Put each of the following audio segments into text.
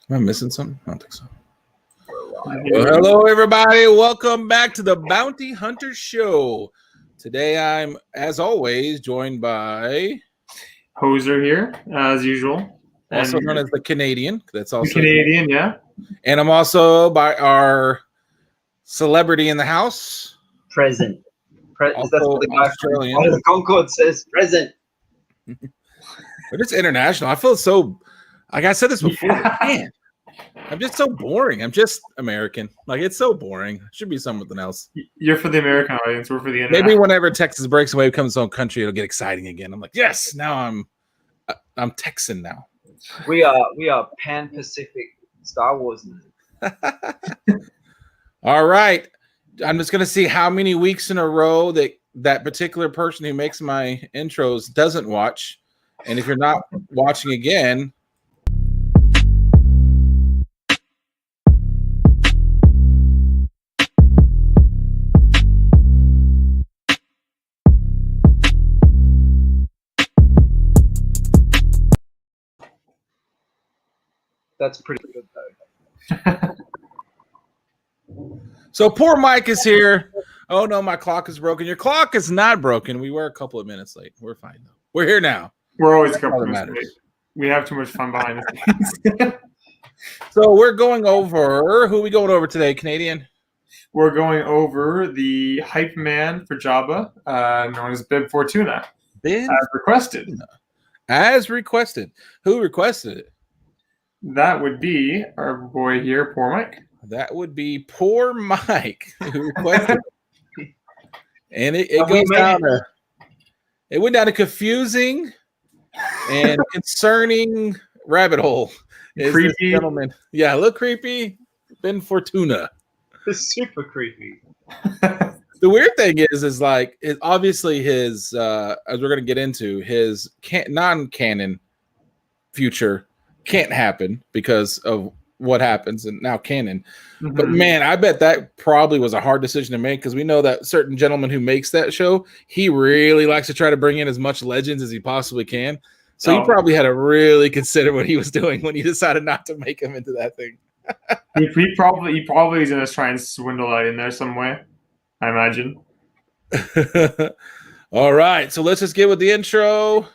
Am I missing something? I don't think so. Well, hello, everybody. Welcome back to the Bounty Hunter Show. Today, I'm, as always, joined by Hoser here, as usual. Also known as the Canadian. That's also the Canadian, yeah. And I'm also by our celebrity in the house. Present. Also that's what the guy Australian. from Concord says. Present. But it's international. I feel so. Like I said this before. Yeah. Man, I'm just so boring. I'm just American. Like it's so boring. Should be something else. You're for the American audience. We're for the international. Maybe whenever Texas breaks away, becomes its own country, it'll get exciting again. I'm like, yes, now I'm Texan now. We are Pan-Pacific Star Wars. All right. I'm just gonna see how many weeks in a row that particular person who makes my intros doesn't watch. And if you're not watching again, That's pretty good though. so poor Mike is here. Oh no, my clock is broken. Your clock is not broken. We were a couple of minutes late. We're fine though. We're here now. We're always a That's couple all of that minutes matters. late. We have too much fun behind the scenes. So we're going over who are we going over today, Canadian? We're going over the hype man for Jabba, known as Bib Fortuna, Ben as requested. As requested. Who requested it? That would be our boy here, Poor Mike. That would be poor Mike who requested it. And it goes down to it went down a confusing and concerning rabbit hole. Is this Creepy. gentleman. Yeah, a little creepy. Ben Fortuna. It's super creepy. The weird thing is like obviously his as we're gonna get into his non-canon future can't happen because of what happens and now canon. But man, I bet that probably was a hard decision to make because we know that certain gentleman who makes that show, he really likes to try to bring in as much legends as he possibly can. So he probably had to really consider what he was doing when he decided not to make him into that thing. he probably is going to try and swindle that in there some way, I imagine. All right, so let's just get with the intro.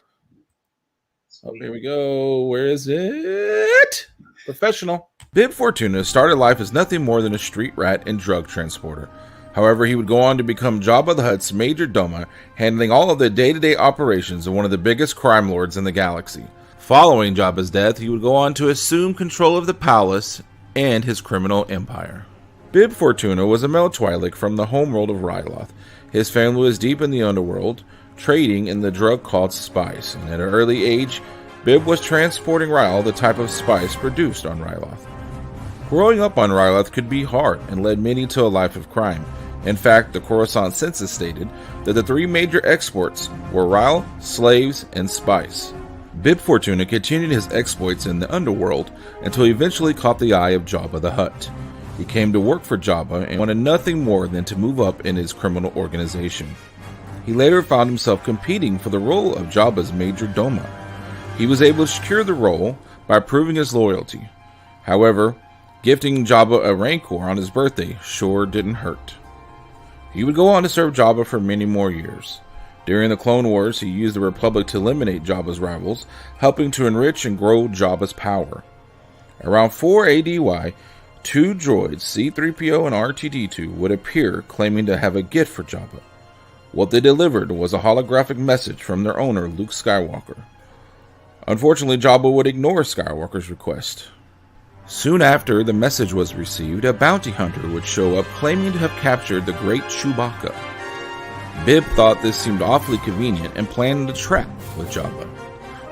Oh, here we go. Where is it? Professional. Bib Fortuna started life as nothing more than a street rat and drug transporter. However, he would go on to become Jabba the Hutt's major domo, handling all of the day-to-day operations of one of the biggest crime lords in the galaxy. Following Jabba's death, he would go on to assume control of the palace and his criminal empire. Bib Fortuna was a male Twi'lek from the homeworld of Ryloth. His family was deep in the underworld, trading in the drug called spice, and at an early age, Bib was transporting Ryl, the type of spice produced on Ryloth. Growing up on Ryloth could be hard and led many to a life of crime. In fact, the Coruscant census stated that the three major exports were Ryl, slaves, and spice. Bib Fortuna continued his exploits in the underworld until he eventually caught the eye of Jabba the Hutt. He came to work for Jabba and wanted nothing more than to move up in his criminal organization. He later found himself competing for the role of Jabba's major domo. He was able to secure the role by proving his loyalty. However, gifting Jabba a Rancor on his birthday sure didn't hurt. He would go on to serve Jabba for many more years. During the Clone Wars, he used the Republic to eliminate Jabba's rivals, helping to enrich and grow Jabba's power. Around 4 ADY, two droids, C-3PO and R2-D2, would appear claiming to have a gift for Jabba. What they delivered was a holographic message from their owner, Luke Skywalker. Unfortunately, Jabba would ignore Skywalker's request. Soon after the message was received, a bounty hunter would show up claiming to have captured the great Chewbacca. Bib thought this seemed awfully convenient and planned a trap with Jabba.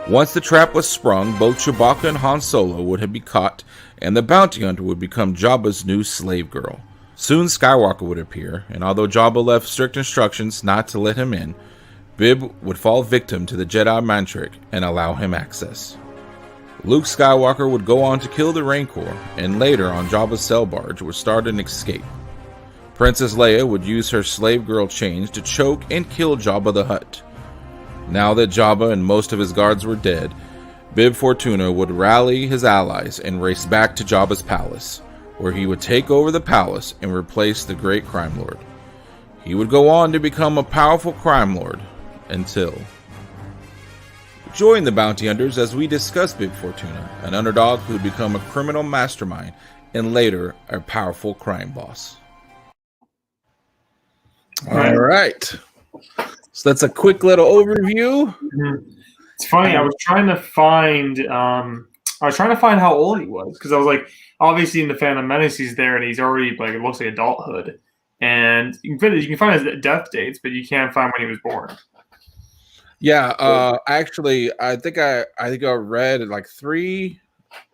Once the trap was sprung, both Chewbacca and Han Solo would be caught, and the bounty hunter would become Jabba's new slave girl. Soon Skywalker would appear, and although Jabba left strict instructions not to let him in, Bib would fall victim to the Jedi mind trick and allow him access. Luke Skywalker would go on to kill the Rancor, and later on Jabba's sail barge would start an escape. Princess Leia would use her slave girl chains to choke and kill Jabba the Hutt. Now that Jabba and most of his guards were dead, Bib Fortuna would rally his allies and race back to Jabba's palace, where he would take over the palace and replace the great crime lord. He would go on to become a powerful crime lord until... Join the bounty hunters as we discuss Bib Fortuna, an underdog who would become a criminal mastermind and later a powerful crime boss. All right. So that's a quick little overview. It's funny. I was trying to find how old he was, because I was like, obviously in the Phantom Menace he's there and he's already like, it looks like adulthood, and you can find his death dates, but you can't find when he was born. Yeah, actually, I think I read like 3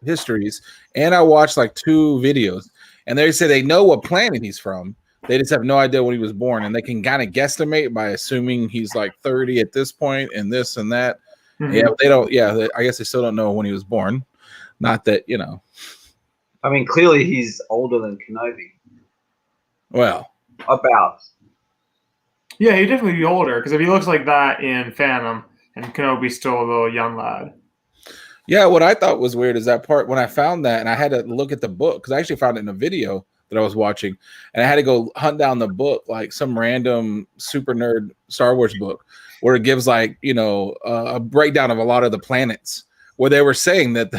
histories, and I watched like 2 videos, and they say they know what planet he's from. They just have no idea when he was born, and they can kind of guesstimate by assuming he's like 30 at this point, and this and that. Mm-hmm. Yeah, they don't. Yeah, I guess they still don't know when he was born. Not that, you know. I mean, clearly he's older than Kenobi. Well, about. Yeah, he'd definitely be older, because if he looks like that in Phantom, and Kenobi's still a little young lad. Yeah, what I thought was weird is that part when I found that, and I had to look at the book, because I actually found it in a video that I was watching, and I had to go hunt down the book, like some random super nerd Star Wars book, where it gives like, you know, a breakdown of a lot of the planets, where they were saying that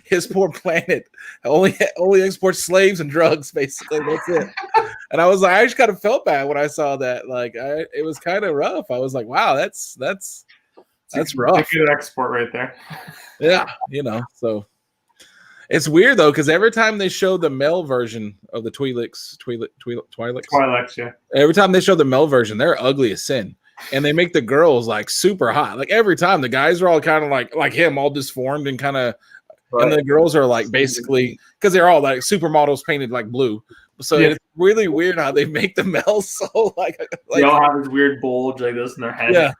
his poor planet only exports slaves and drugs, basically. That's it. And I was like, I just kind of felt bad when I saw that. Like, it was kind of rough. I was like, wow, that's rough. It's a good export right there. Yeah, you know, so. It's weird though, because every time they show the male version of the Twi'leks, yeah. Every time they show the male version, they're ugly as sin, and they make the girls like super hot. Like every time, the guys are all kind of like him, all disformed and kind of, right. And the girls are like basically, because they're all like supermodels painted like blue. So yeah. It's really weird how they make the males so like they all have this weird bulge like this in their head. Yeah,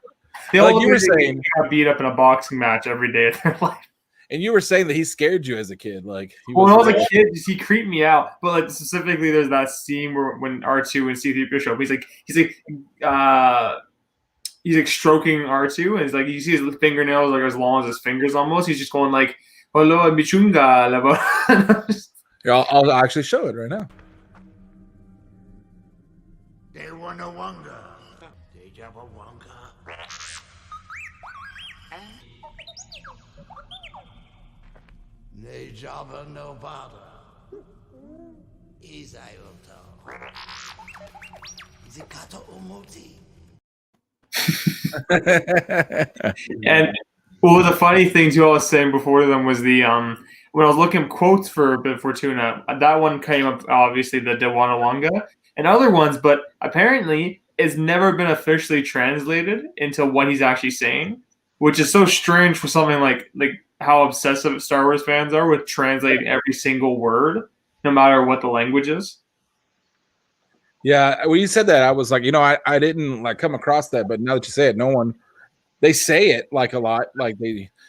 they all, like you were saying, got beat up in a boxing match every day of their life. And you were saying that he scared you as a kid, like when I was a kid, he creeped me out. But like specifically, there's that scene where when R2 and C-3PO show up, he's like stroking R2, and he's like, you see his fingernails like as long as his fingers almost. He's just going like, "Hello, bichunga." Yeah, I'll actually show it right now. They wanna wanga. They jabba wanga. Ne java no bada. Isayoto. Zikato umuti. And one of the funny things you all was saying before them was the when I was looking at quotes for Bib Fortuna, that one came up obviously the Dewanawanga and other ones, but apparently it's never been officially translated into what he's actually saying, which is so strange for something like how obsessive Star Wars fans are with translating every single word, no matter what the language is. Yeah, when you said that, I was like, you know, I didn't like come across that, but now that you say it, they say it like a lot. Like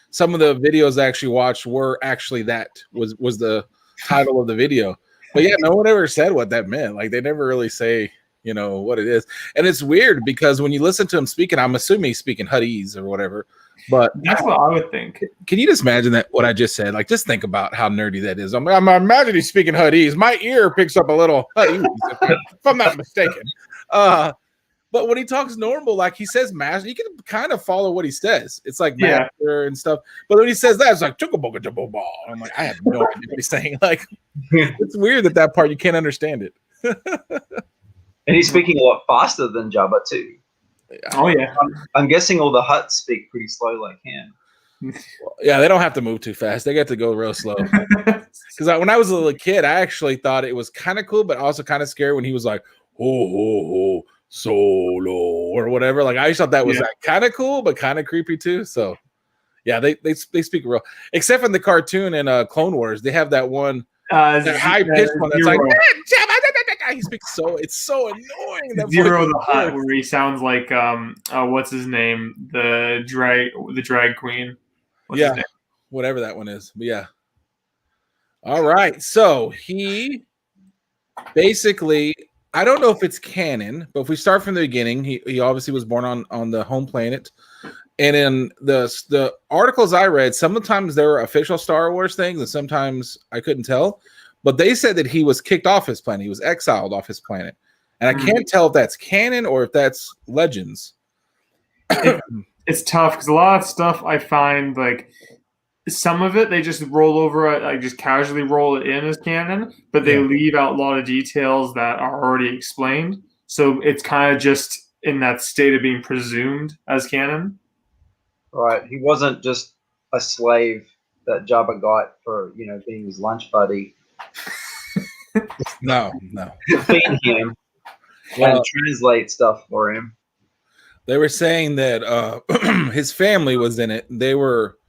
some of the videos I actually watched were actually that was the title of the video. But yeah, no one ever said what that meant. Like they never really say, you know, what it is. And it's weird because when you listen to him speaking, I'm assuming he's speaking Huttese or whatever. But that's what I would think. Can you just imagine that what I just said? Like, just think about how nerdy that is. I'm imagining he's speaking Huttese. My ear picks up a little Huttese, if I'm not mistaken. But when he talks normal, like he says master, you can kind of follow what he says. It's like master and stuff. But when he says that, it's like chukaboga jabba. I'm like, I have no idea what he's saying. Like, it's weird that part you can't understand it. And he's speaking a lot faster than Jabba too. Oh yeah, I'm guessing all the Hutts speak pretty slow like him. Yeah, they don't have to move too fast. They get to go real slow. Because when I was a little kid, I actually thought it was kind of cool, but also kind of scary when he was like, "Ho ho ho, solo" or whatever. Like I thought that was like, kind of cool, but kind of creepy too. So yeah, they speak real. Except in the cartoon and Clone Wars, they have that one that high pitched one that's like. He speaks it's so annoying. That Zero the Hutt, where he sounds like what's his name, the drag queen. What's his name? Whatever that one is. But yeah. All right, so he basically, I don't know if it's canon, but if we start from the beginning, he obviously was born on the home planet, And in the articles I read, sometimes there were official Star Wars things, and sometimes I couldn't tell. But they said that he was kicked off his planet. He was exiled off his planet. And I can't tell if that's canon or if that's Legends. It's tough because a lot of stuff I find, like, some of it they just roll over it, like just casually roll it in as canon, but they leave out a lot of details that are already explained. So it's kind of just in that state of being presumed as canon. Right. He wasn't just a slave that Jabba got for, being his lunch buddy. No. Feed him and translate stuff for him. They were saying that his family was in it. They were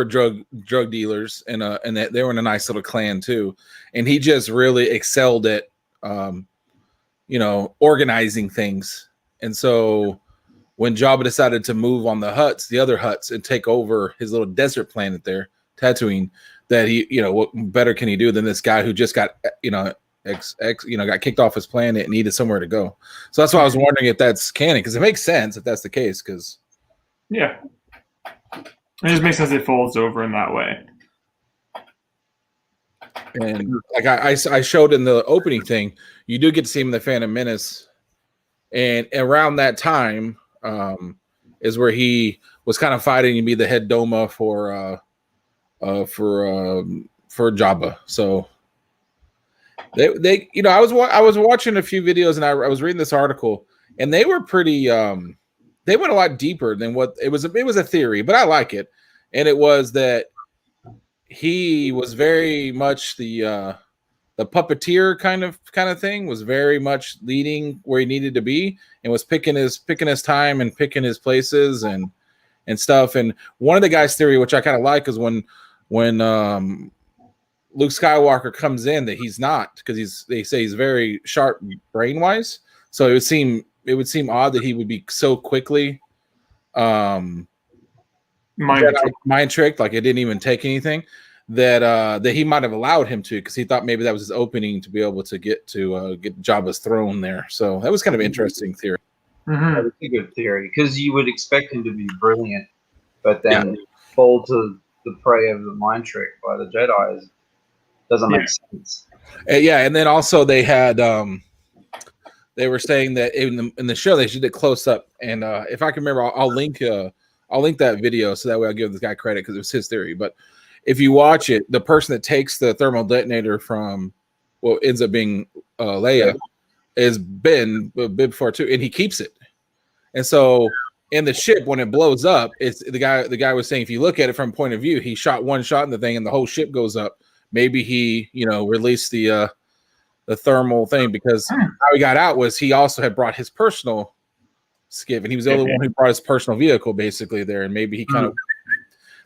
drug dealers, and that they were in a nice little clan too. And he just really excelled at organizing things. And so when Jabba decided to move on the other Hutts, and take over his little desert planet there, Tatooine, that he, what better can he do than this guy who just got, got kicked off his planet and needed somewhere to go. So that's why I was wondering if that's canon, because it makes sense if that's the case. Because it just makes sense it folds over in that way. And like I showed in the opening thing, you do get to see him in the Phantom Menace, and around that time is where he was kind of fighting to be the head Doma for Jabba. So they I was watching a few videos, and I was reading this article, and they were pretty they went a lot deeper than what it was. It was a theory, but I like it. And it was that he was very much the puppeteer kind of thing, was very much leading where he needed to be, and was picking his time and picking his places and stuff. And one of the guys' theory, which I kind of like, is when Luke Skywalker comes in, that he's not, because they say he's very sharp brain wise. So it would seem odd that he would be so quickly mind tricked, like it didn't even take anything, that he might have allowed him to, because he thought maybe that was his opening to be able to get Jabba's throne there. So that was kind of an interesting theory. That's a good theory, because you would expect him to be brilliant, but then fall to the prey of the mind trick by the Jedi doesn't make sense. And then also they had they were saying that in the show they did it close up, and if I can remember, I'll link that video so that way I'll give this guy credit because it was his theory. But if you watch it, the person that takes the thermal detonator from what ends up being Leia is Bib Fortuna, and he keeps it. And so in the ship, when it blows up, it's the guy was saying, if you look at it from point of view, he shot one shot in the thing and the whole ship goes up. Maybe he, released the thermal thing, because how he got out was he also had brought his personal skiff, and he was the only one who brought his personal vehicle basically there, and maybe he kind of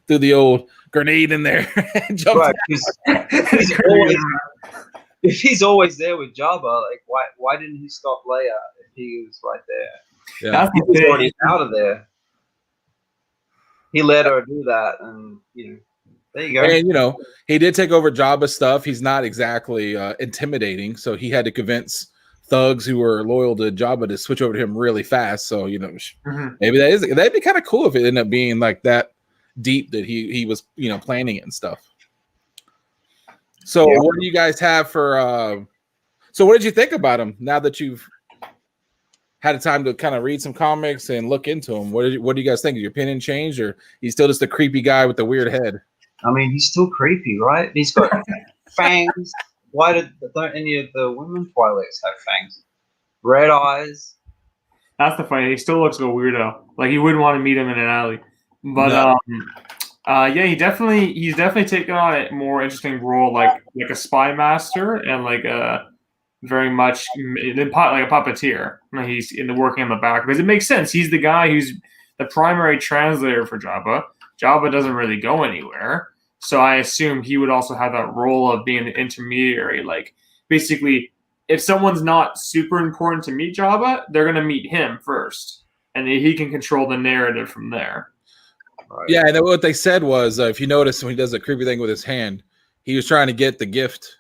threw the old grenade in there and jumped out. If he's always there with Jabba, like why didn't he stop Leia if he was right there? Yeah. He was already out of there. He let her do that, and there you go. And he did take over Jabba's stuff. He's not exactly intimidating, so he had to convince thugs who were loyal to Jabba to switch over to him really fast. So maybe that'd be kind of cool if it ended up being like that deep that he was planning it and stuff. So what do you guys have for? So what did you think about him now that you've had a time to kind of read some comics and look into him? What do you guys think? Did your opinion change, or he's still just a creepy guy with a weird head? I mean, he's still creepy, right? He's got fangs. Why don't any of the women Twi'leks have fangs? Red eyes. That's the funny. He still looks like a weirdo. Like you wouldn't want to meet him in an alley. But he's definitely taken on a more interesting role, like a spy master, and like a very much like a puppeteer. He's working in the back, because it makes sense. He's the guy who's the primary translator for Jabba. Jabba doesn't really go anywhere. So I assume he would also have that role of being the intermediary. Like, basically, if someone's not super important to meet Jabba, they're going to meet him first. And he can control the narrative from there. Right. Yeah, and what they said was, if you notice when he does a creepy thing with his hand, he was trying to get the gift.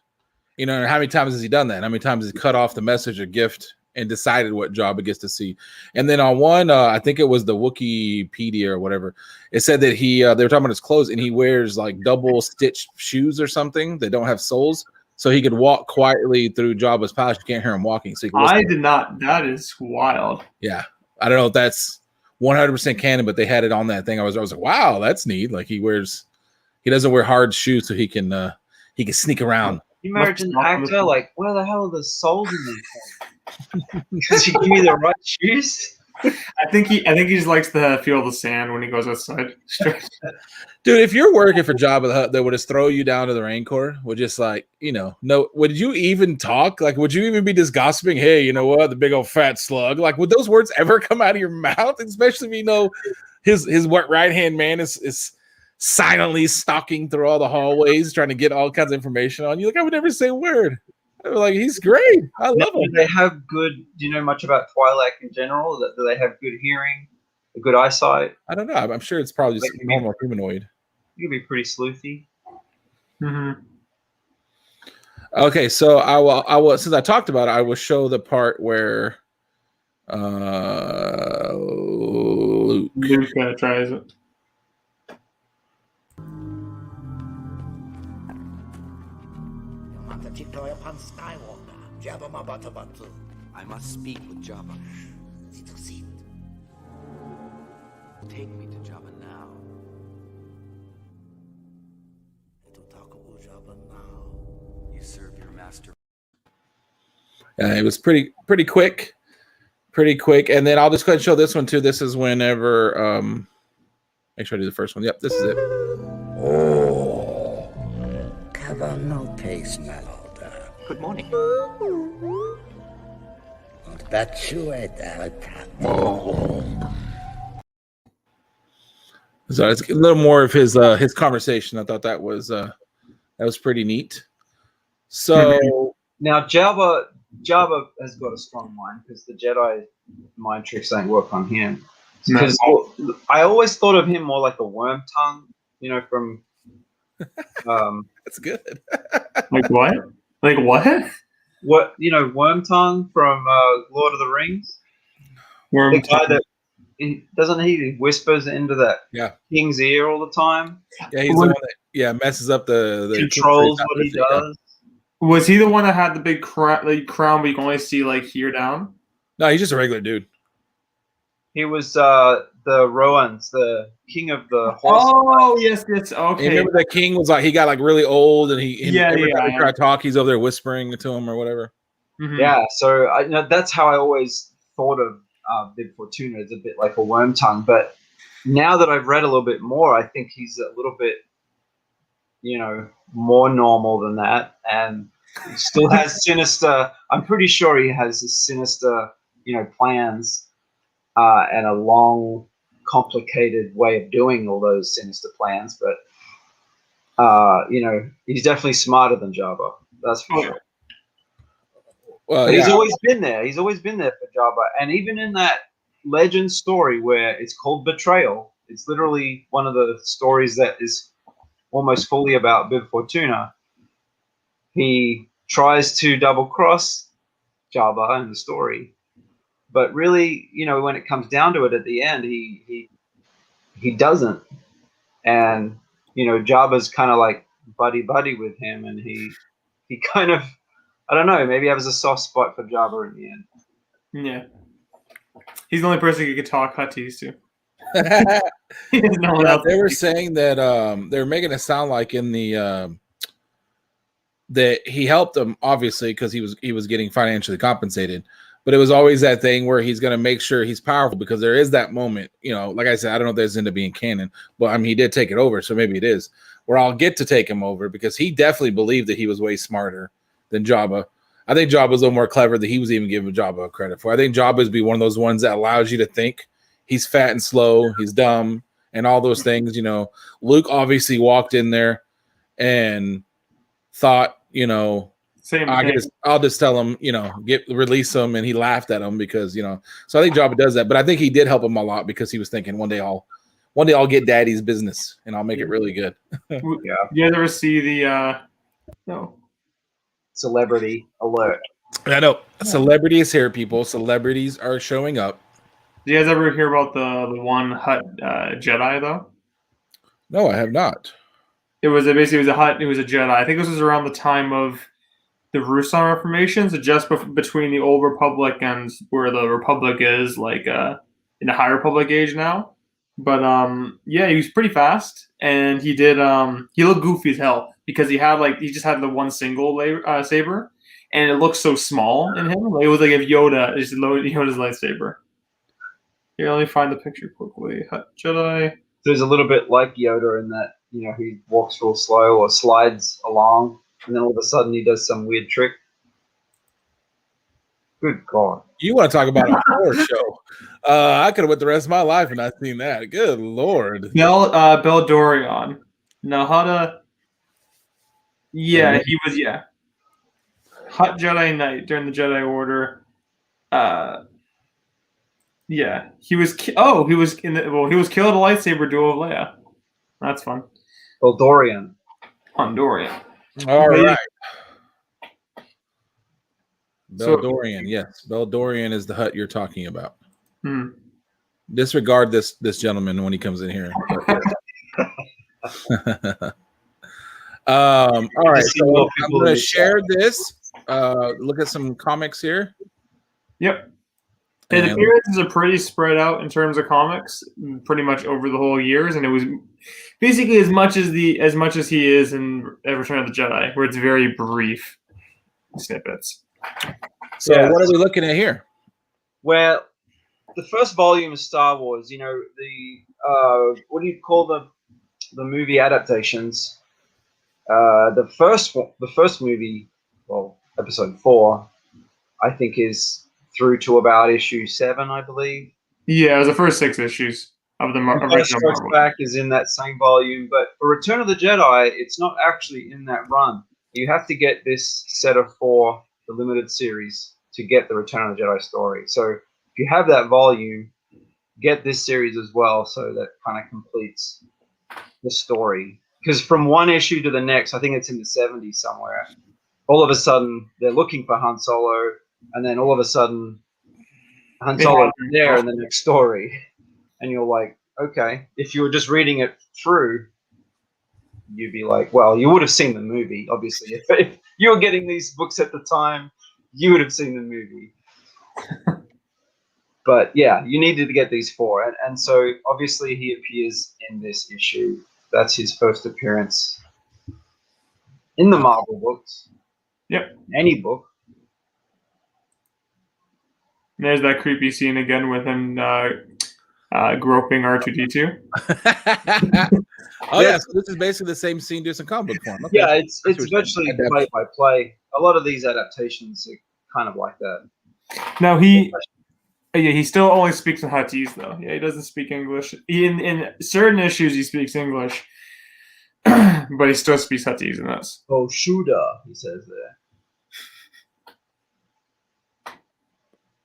How many times has he done that? How many times has he cut off the message or gift and decided what Jabba gets to see. And then on one, I think it was the Wikipedia or whatever, it said that they were talking about his clothes, and he wears like double stitched shoes or something that don't have soles, so he could walk quietly through Jabba's palace. You can't hear him walking. So I did not. That is wild. Yeah, I don't know if that's 100% canon, but they had it on that thing. I was like, wow, that's neat. Like he doesn't wear hard shoes, so he can sneak around. You imagine an actor like, where the hell are the soles in these? Because he give me the right shoes. I think he just likes to feel the sand when he goes outside. Dude, if you're working for Jabba the Hutt, they would just throw you down to the Rancor with just like, no, would you even talk? Like, would you even be just gossiping? Hey, you know what? The big old fat slug. Like, would those words ever come out of your mouth? Especially if you know his right-hand man is silently stalking through all the hallways trying to get all kinds of information on you. Like, I would never say a word. I was like, he's great. I love him. Do they have good? Do you know much about Twi'lek in general? Do they have good hearing, a good eyesight? I don't know. I'm sure it's probably just normal humanoid. You could be pretty sleuthy. Mm-hmm. Okay, so I will. Since I talked about it, I will show the part where Luke tries it. Upon Skywalker, Jabba Mabatabatu. I must speak with Jabba. Sit. Take me to Jabba now. To talk about Jabba now. You serve your master. It was pretty quick, and then I'll just go ahead and show this one too. This is whenever make sure I do the first one. Yep, this is it. Oh, cover no taste, my lord. Good morning. That's you at that. So it's a little more of his conversation. I thought that was pretty neat. So now Jabba has got a strong mind because the Jedi mind tricks don't work on him. Because I always thought of him more like a worm tongue, from. That's good. Like what? Like what? What worm tongue from Lord of the Rings? Worm the guy that doesn't he whispers into that king's ear all the time? Yeah, he's the one that messes up the controls what he does. Was he the one that had the big crown, but you can only see like here down? No, he's just a regular dude. He was the Rohans, the king of the horse. Oh, yes. Okay. You remember the king was like, he got like really old, and every time he tried to talk, he's over there whispering to him or whatever. Mm-hmm. Yeah, so that's how I always thought of Bib Fortuna. It's a bit like a worm tongue, but now that I've read a little bit more, I think he's a little bit, more normal than that, and still has sinister. I'm pretty sure he has this sinister, plans. And a long, complicated way of doing all those sinister plans. But, he's definitely smarter than Jabba. That's for sure. Well, but he's always been there. He's always been there for Jabba. And even in that legend story where it's called Betrayal, it's literally one of the stories that is almost fully about Bib Fortuna. He tries to double-cross Jabba in the story. But really, when it comes down to it, at the end, he doesn't, and Jabba's kind of like buddy with him, and he kind of, I don't know, maybe has a soft spot for Jabba in the end. Yeah, he's the only person who could talk Huttese to. They were saying that they were making it sound like in the that he helped them obviously because he was getting financially compensated. But it was always that thing where he's going to make sure he's powerful because there is that moment, like I said, I don't know if there's into being canon, but I mean, he did take it over. So maybe it is where I'll get to take him over because he definitely believed that he was way smarter than Jabba. I think Jabba was a little more clever than he was even giving Jabba credit for. I think Jabba's be one of those ones that allows you to think he's fat and slow, he's dumb, and all those things. Luke obviously walked in there and thought, I'll just tell him, release him, and he laughed at him because, so I think Jabba does that, but I think he did help him a lot because he was thinking one day I'll get daddy's business and I'll make it really good. Yeah. You ever see the no celebrity alert? I know celebrities here, people. Celebrities are showing up. Do you guys ever hear about the one Hutt Jedi though? No, I have not. It was basically a Hutt. It was a Jedi. I think this was around the time of the Rusan Reformation, so just between the old Republic and where the Republic is, like in the High Republic age now. But yeah, he was pretty fast, and he did. He looked goofy as hell because he just had the one single saber, and it looked so small in him. Like, it was like if Yoda is Yoda's lightsaber. Here, let me find the picture quickly. Hutt Jedi. There's a little bit like Yoda in that, he walks real slow or slides along, and then all of a sudden he does some weird trick. Good God. You want to talk about a horror show? I could have went the rest of my life and not seen that. Good Lord. Bell Dorian. Nahada. Yeah, he was. Yeah. Hutt Jedi Knight during the Jedi Order. Yeah, he was. He was in the. He was killed a lightsaber duel of Leia. That's fun. Dorian. Hondorian. All right. So- Beldorian, yes. Beldorian is the Hutt you're talking about. Hmm. Disregard this gentleman when he comes in here. All right, so I'm going to share this. Look at some comics here. Yep. His appearances are pretty spread out in terms of comics, pretty much over the whole years, and it was basically as much as he is in Return of the Jedi, where it's very brief snippets. So Yeah. what are we looking at here? Well, the first volume of Star Wars, the what do you call the movie adaptations? The first movie, well, episode 4, I think is through to about issue 7, I believe. Yeah, it was the first 6 issues of the original Strikes Marvel. Back is in that same volume, but for Return of the Jedi, it's not actually in that run. You have to get this set of 4, the limited series, to get the Return of the Jedi story. So if you have that volume, get this series as well, so that kind of completes the story. Because from one issue to the next, I think it's in the 70s somewhere, all of a sudden they're looking for Han Solo, and then all of a sudden Han Solo's there in the next story. And you're like, okay, if you were just reading it through, you'd be like, well, you would have seen the movie, obviously. If you were getting these books at the time, you would have seen the movie. But yeah, you needed to get these 4. And so obviously he appears in this issue. That's his first appearance in the Marvel books. Yep. Any book. There's that creepy scene again with him groping R2-D2. Oh yeah, so this is basically the same scene, just in comic book form. Okay. Yeah, it's virtually play by play. A lot of these adaptations are kind of like that. Now he still only speaks in Huttese though. Yeah, he doesn't speak English. In certain issues he speaks English, but he still speaks Huttese in this. Oh, Shuda, he says there.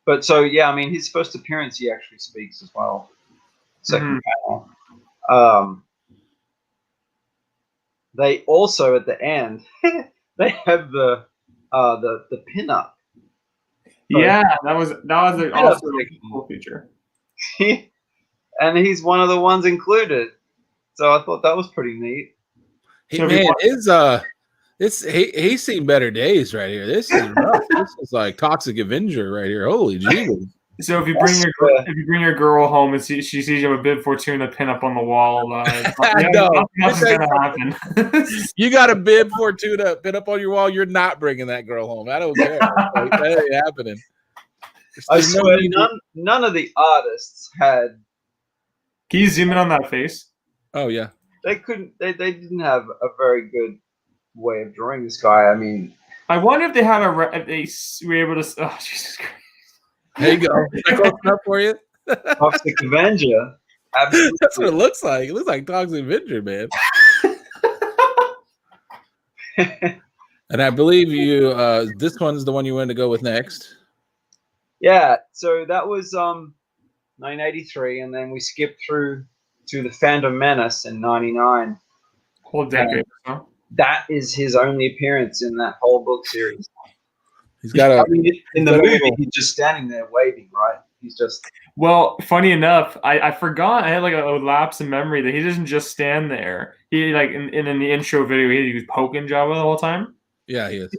But so yeah, I mean, his first appearance he actually speaks as well. Second panel. They also at the end they have the pinup. Yeah, that was also a cool feature. And he's one of the ones included. So I thought that was pretty neat. Hey, man, he's seen better days right here. This is rough. This is like Toxic Avenger right here. Holy Jesus. So if you bring your girl home and she sees you have a Bib Fortuna pin up on the wall, nothing's gonna happen. You got a Bib Fortuna pin up on your wall. You're not bringing that girl home. I don't care. Like, that ain't happening. I swear, none of the artists had. Can you zoom in on that face? Oh yeah. They couldn't. They didn't have a very good way of drawing this guy. I mean, I wonder if they had if they were able to. Oh Jesus Christ! There you go. Is that close enough for you? Toxic Avenger. Absolutely. That's what it looks like. It looks like Toxic Avenger, man. And I believe you. This one's the one you wanted to go with next. Yeah. So that was 1983, and then we skipped through to the Phantom Menace in '99. Whole decade. Huh? That is his only appearance in that whole book series. He's got a. I mean, in the got a movie, little- he's just standing there waving, right? He's just. Well, funny enough, I forgot. I had like a lapse in memory that he doesn't just stand there. He like in the intro video, he was poking Jabba the whole time. Yeah, he is.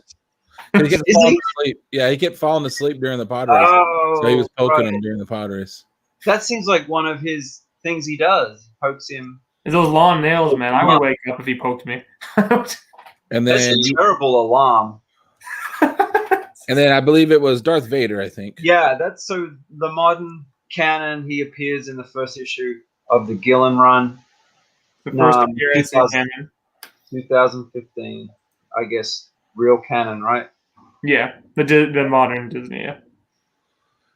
He kept Is falling he? asleep. Yeah, he kept falling asleep during the pod race. Oh, So he was poking right. him during the pod race. That seems like one of his things he does. Pokes him. It's those long nails, man. I would wake up if he poked me. And That's then, a terrible alarm. and then I believe it was Darth Vader. I think. Yeah, that's so. The modern canon, he appears in the first issue of the Gillen run, The first Um, appearance in 2000. canon. 2015. I guess real canon, right? Yeah, the modern Disney. Yeah.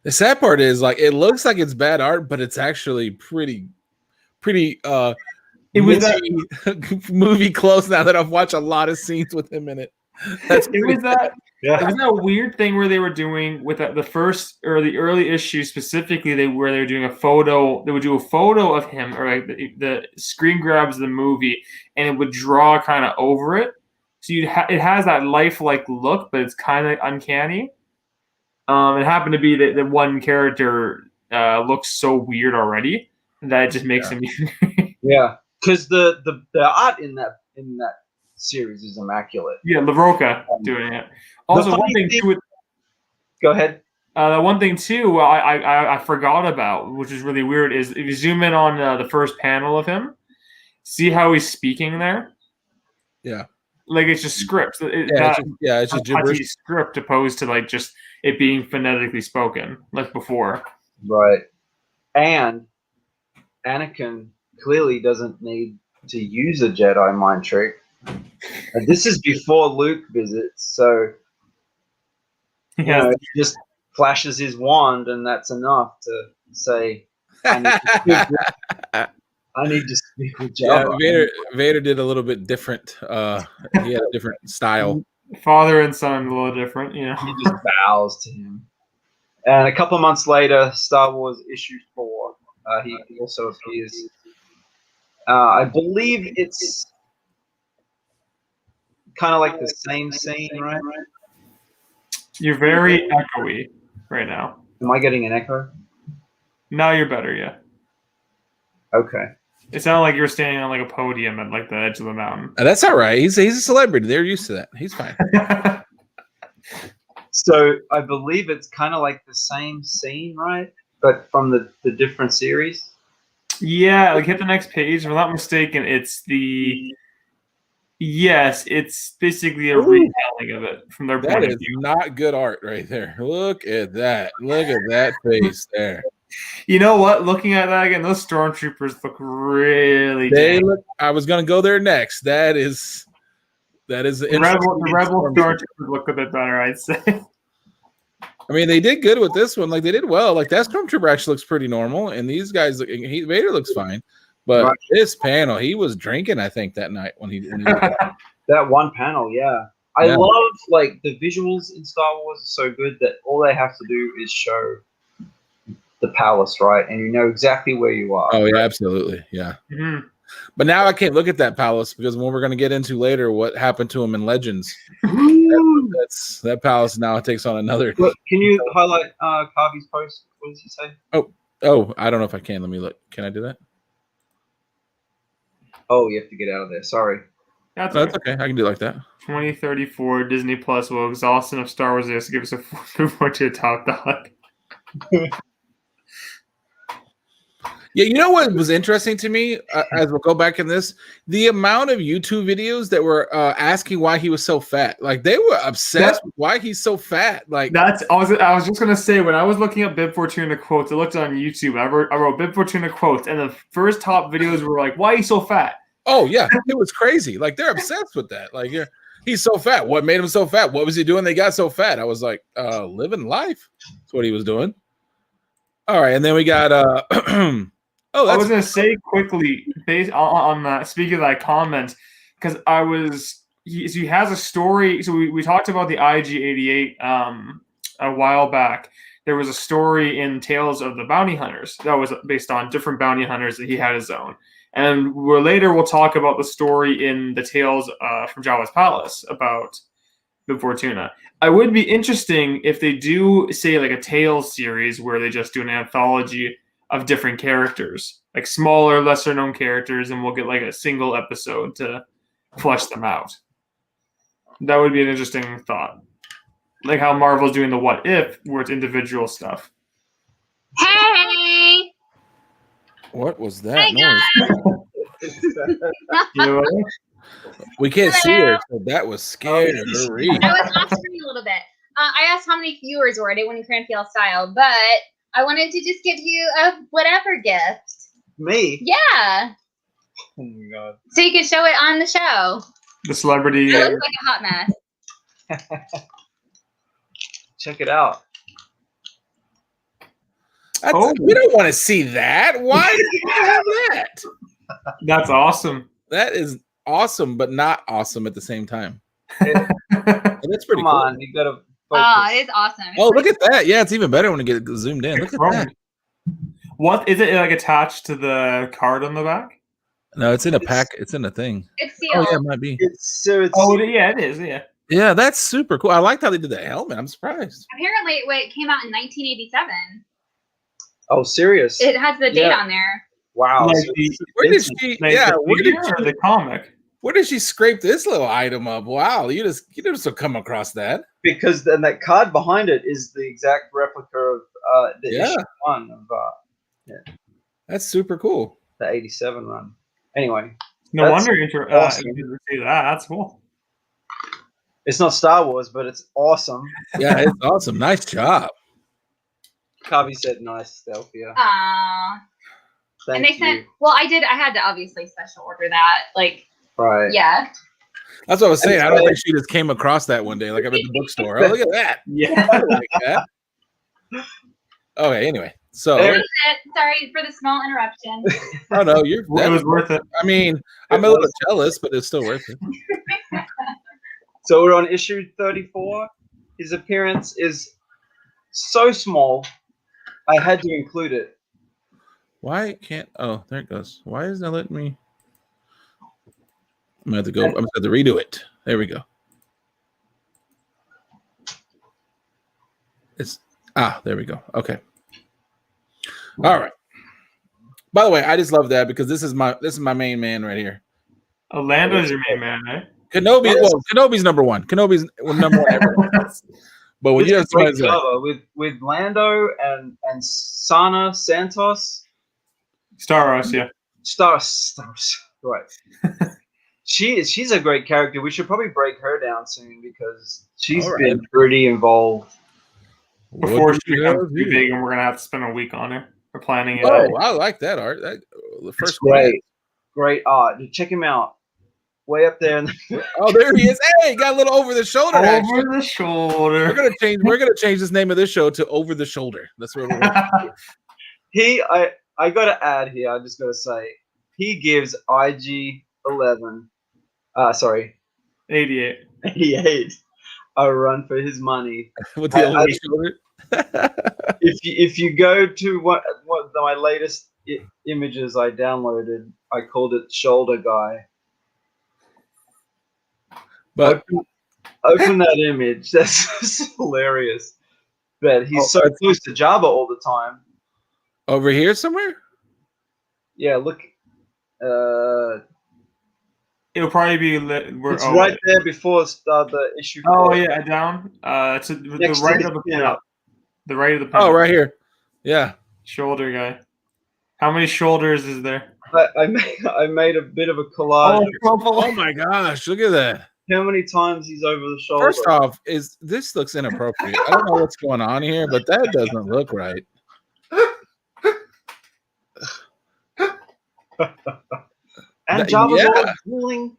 The sad part is, like, it looks like it's bad art, but it's actually pretty. It was movie close now that I've watched a lot of scenes with him in it. That's It was that. Yeah. It was that weird thing where they were doing with the first or the early issue specifically. Where they were doing a photo. They would do a photo of him, or like the screen grabs of the movie, and it would draw kind of over it. So it has that lifelike look, but it's kind of uncanny. It happened to be that the one character looks so weird already that it just makes him. Yeah, because the art in that series is immaculate. Yeah, Lavroka doing it. Also, one thing too. With, Go ahead. one thing too, I forgot about, which is really weird, is if you zoom in on the first panel of him, see how he's speaking there. Yeah. Like it's just script. It's just gibberish. Script opposed to like just it being phonetically spoken like before. Right. And Anakin clearly doesn't need to use a Jedi mind trick. And this is before Luke visits, so you know, he just flashes his wand, and that's enough to say, I need to speak with Jabba. Yeah, Vader did a little bit different. He had a different style. Father and son, a little different, you know. He just bows to him. And a couple of months later, Star Wars issue 4, he also appears. I believe it's kind of like the same scene, right? You're very echoey right now. Am I getting an echo? Now you're better, yeah. Okay. It sounded like you were standing on like a podium at like the edge of the mountain. That's all right. He's a celebrity. They're used to that. He's fine. So I believe it's kind of like the same scene, right? But from the different series. Yeah, like hit the next page. If I'm not mistaken, it's basically a retelling of it from their That point is of view. not good art right there. Look at that. Look at that face there. You know what? Looking at that again, those stormtroopers look really. They dang. look. I was gonna go there next. That is The rebel stormtroopers look a bit better, I'd say. I mean, they did good with this one. Like they did well. Like that stormtrooper actually looks pretty normal, and these guys, Vader looks fine. But Right. this panel, he was drinking. I think that night when he did that. That one panel, yeah. I Yeah. love like the visuals in Star Wars are so good that all they have to do is show the palace, right? And you know exactly where you are. Oh yeah, absolutely, yeah. Mhm. But now I can't look at that palace because when we're going to get into later what happened to him in Legends, that palace now takes on another. Look, can you highlight Carvey's post? What does he say? Oh, I don't know if I can. Let me look. Can I do that? Oh, you have to get out of there. Sorry. That's No, that's okay. okay. I can do it like that. 2034 Disney Plus will exhaust enough Star Wars to give us a 4 to a top dog. Yeah, you know what was interesting to me as we'll go back in this, the amount of YouTube videos that were asking why he was so fat. Like they were obsessed with why he's so fat. Like I was just gonna say when I was looking up Bib Fortuna quotes, I looked on YouTube. I wrote Bib Fortuna quotes, and the first top videos were like, "Why are you so fat?" oh yeah, it was crazy. Like they're obsessed with that. Like he's so fat. What made him so fat? What was he doing? They got so fat. I was like, living life. That's what he was doing. All right, and then we got oh, I was gonna say quickly based on that. Speaking of that comment, because he has a story. So we talked about the IG-88 a while back. There was a story in Tales of the Bounty Hunters that was based on different bounty hunters that he had his own. And later we'll talk about the story in the Tales from Jabba's Palace about Bib Fortuna. I would be interesting if they do say like a Tales series where they just do an anthology of different characters, like smaller, lesser known characters, and we'll get like a single episode to flesh them out. That would be an interesting thought. Like how Marvel's doing the What If, where it's individual stuff. Hey! What was that Hey, noise? You know, We can't see her, so that was scary. I was off screen a little bit. I asked how many viewers were. I didn't want to Cranfield style, but I wanted to just give you a whatever gift. Me? Yeah. Oh my god. So you can show it on the show. the celebrity. It looks like a hot mess. Check it out. We don't want to see that. Why do you have that? That's awesome. That is awesome, but not awesome at the same time. Yeah. And that's pretty Come cool. on, you gotta Oh, focus. it is awesome. Oh, look at that. Yeah, it's even better when it gets zoomed in. Look at that. What is it like attached to the card on the back? No, it's in a pack. It's in a thing. It's Oh, sealed. yeah, it might be. It's Yeah, it is. Yeah. Yeah, that's super cool. I liked how they did that helmet. I'm surprised. Apparently, it came out in 1987. oh serious. It has the date Yeah. on there. Wow. Like so the- it's Where did instant. she? Like Yeah, the where figure did or she? the comic? Where did she scrape this little item up? Wow, you just come across that. Because then that card behind it is the exact replica of the Yeah. issue 1 of That's super cool. the 87 run. Anyway, No That's wonder you awesome. didn't see that. That's cool. it's not Star Wars, but it's awesome. Yeah, it's awesome. Nice job. Kavi said nice, Delphia. Aww. Thank And they you. sent. Well, I had to obviously special order that. Like, Right. yeah. That's what I was saying. I don't think she just came across that one day, like I'm at the bookstore. Oh, look at that. Yeah. I like that. Okay, anyway. So, There- That was it. Sorry for the small interruption. oh no, you're. It was worth it. I mean, I'm a little jealous, but it's still worth it. So we're on issue 34. His appearance is so small, I had to include it. Why can't? Oh, there it goes. Why isn't it letting me? I'm gonna have to go. I'm gonna have to redo it. There we go. There we go. Okay. All right. By the way, I just love that because this is my main man right here. Orlando's your main man, right? Kenobi. Well, Kenobi's number one. Kenobi's number one ever. But when This you is have a great somebody like, cover with Lando and Sana Santos. Star Wars, yeah. Stars. Right. She's a great character. We should probably break her down soon because she's All right. been pretty involved. Before what she did you becomes guys too do? big and we're going to have to spend a week on her. We're planning it. Oh, I like that art. The It's first great. Great art. Check him out. Way up there. Oh, there he is. Hey, got a little over the shoulder action. Over the shoulder. We're gonna change this name of this show to Over the Shoulder. That's what we're gonna do. I gotta add here, I just gotta say, he gives IG 11 sorry, 88. 88 a run for his money. With the over I- the shoulder. If you go to what my latest images I downloaded, I called it Shoulder Guy. But Open that image. That's just hilarious. That he's so close to Jabba all the time. over here somewhere? Yeah, look. It'll probably be It's right there before the issue. Oh 4. yeah, down. It's the Next to right his of the pin. pin. The right of the pin. Oh, right here. Yeah. Shoulder guy. How many shoulders is there? I made a bit of a collage. Oh my gosh, look at that. How many times he's over the shoulder? First off, this looks inappropriate. I don't know what's going on here, but that doesn't look right. and Jabba's yeah. always ruling.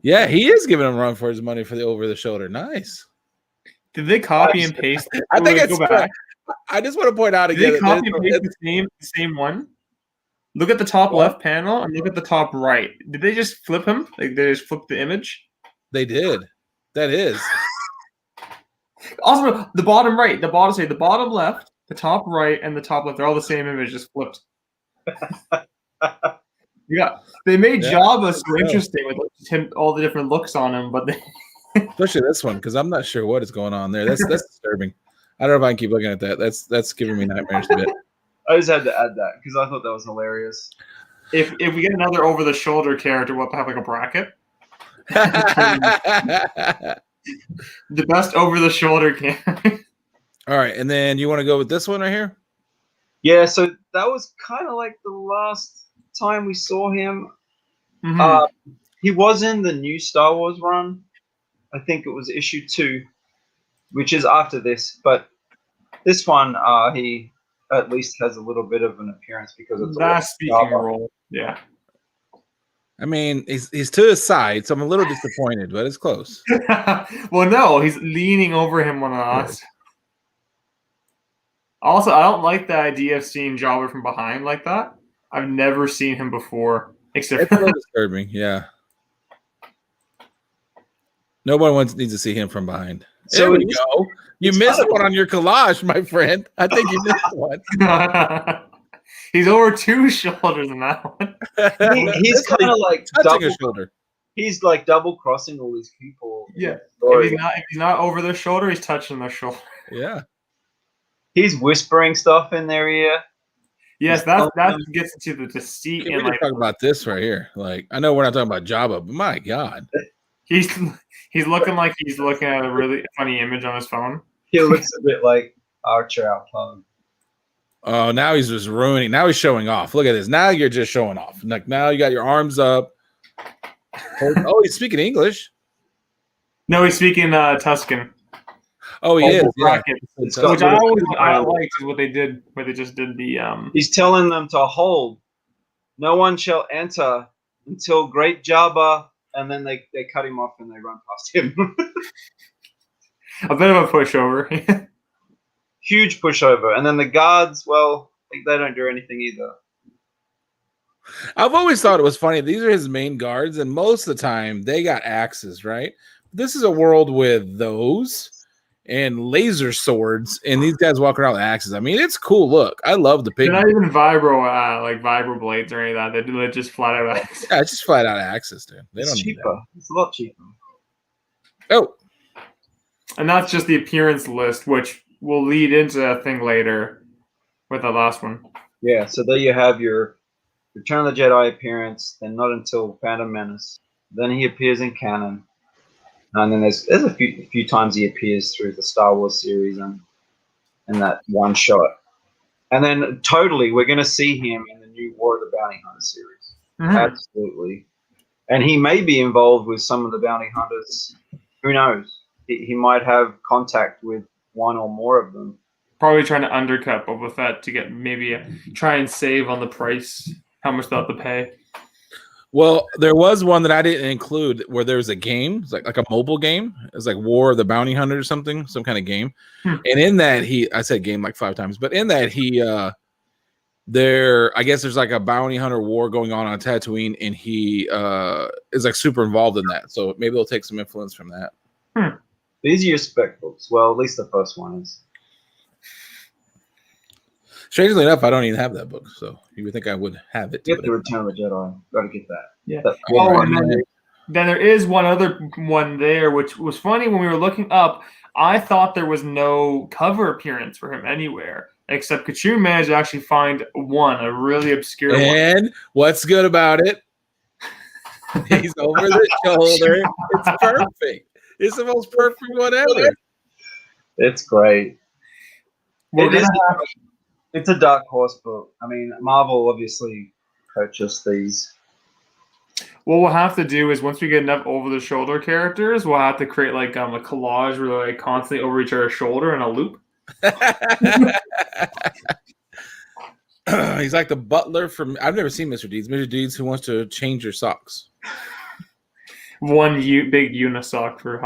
Yeah, he is giving him a run for his money for the over the shoulder. Nice. Did they copy and paste? I think Wait, it's. go back. I just want to point out Did again. they that copy and there's- paste the same one? Look at the top left panel and look at the top right. Did they just flip him? Like they just flipped the image? They did. That is. Also, the bottom right, the bottom left, the top right, and the top left, they're all the same image, just flipped. Yeah, they made Yeah, Jabba so yeah. interesting with him, all the different looks on him, but Especially this one, because I'm not sure what is going on there. That's disturbing. I don't know if I can keep looking at that. That's giving me nightmares a bit. I just had to add that because I thought that was hilarious. If we get another over the shoulder character, we'll have to have like a bracket. The best over the shoulder character. All right, and then you want to go with this one right here? Yeah, so that was kind of like the last time we saw him. Mhm. He was in the new Star Wars run. I think it was issue 2, which is after this. But this one, he at least has a little bit of an appearance because it's That speaking role. Yeah. I mean, he's to his side, so I'm a little disappointed, but it's close. Well, no, he's leaning over him on us. Also, I don't like the idea of seeing Jabba from behind like that. I've never seen him before, except It's a little disturbing, yeah. Nobody needs to see him from behind. So There we it's- go. You missed one on your collage, my friend. I think you missed one. he's over 2 shoulders in that one. he's kind of like touching double. a shoulder. He's like double crossing all these people. Yeah. Sorry. If he's not over their shoulder, he's touching their shoulder. Yeah. He's whispering stuff in their ear. Yes, that gets into the deceit Can and we like just talk about this right here? Like, I know we're not talking about Jabba, but my God. he's looking like he's looking at a really funny image on his phone. He looks a bit like Archer out pug. Oh, now he's just ruining. Now he's showing off. Look at this. Now you're just showing off. Like, now you got your arms up. Oh, he's speaking English. No, he's speaking Tuscan. Oh, he is. Yeah. Bracket, It's which got I liked is what they did, where they just did the He's telling them to hold. No one shall enter until Great Jabba, and then they cut him off and they run past him. a bit of a pushover. Huge pushover. And then the guards, well, they don't do anything either. I've always thought it was funny. These are his main guards, and most of the time they got axes, right? This is a world with those and laser swords, and these guys walking around with axes. I mean, it's cool. Look, I love the They're pig. not even vibro blades or any of that. They're just flat out axes. Yeah, it's just flat out axes, dude. They It's don't need cheaper. It's a lot cheaper. that. Oh, And that's just the appearance list, which will lead into a thing later with the last one. Yeah, so there you have your Return of the Jedi appearance, then not until Phantom Menace. Then he appears in canon. And then there's a few times he appears through the Star Wars series and that one shot. And then totally we're going to see him in the new War of the Bounty Hunter series. Mm-hmm. Absolutely. And he may be involved with some of the bounty hunters. Who knows? He might have contact with one or more of them. Probably trying to undercut Boba Fett to get try and save on the price, how much they'll have to pay. well, there was one that I didn't include where there was a game, it's like a mobile game. It's like War of the Bounty Hunter or something, some kind of game. And in that I said game like 5 times, but in that I guess there's like a bounty hunter war going on Tatooine, and he is like super involved in that. So maybe they'll take some influence from that. These are your spec books. Well, at least the first one is. Strangely enough, I don't even have that book, so you would think I would have it. Get the Return of the Jedi. Got to get that. Yeah. Oh, And then there is one other one there, which was funny when we were looking up. I thought there was no cover appearance for him anywhere, except Kachun managed to actually find a really obscure one. And what's good about it? He's over the shoulder. It's perfect. It's the most perfect one ever. It's great. We're gonna It's a dark horse book. I mean, Marvel obviously purchased these. What we'll have to do is once we get enough over-the-shoulder characters, we'll have to create like a collage where they're like constantly over each other's shoulder in a loop. He's like the butler from. I've never seen Mr. Deeds. Mr. Deeds who wants to change your socks. One big unisock for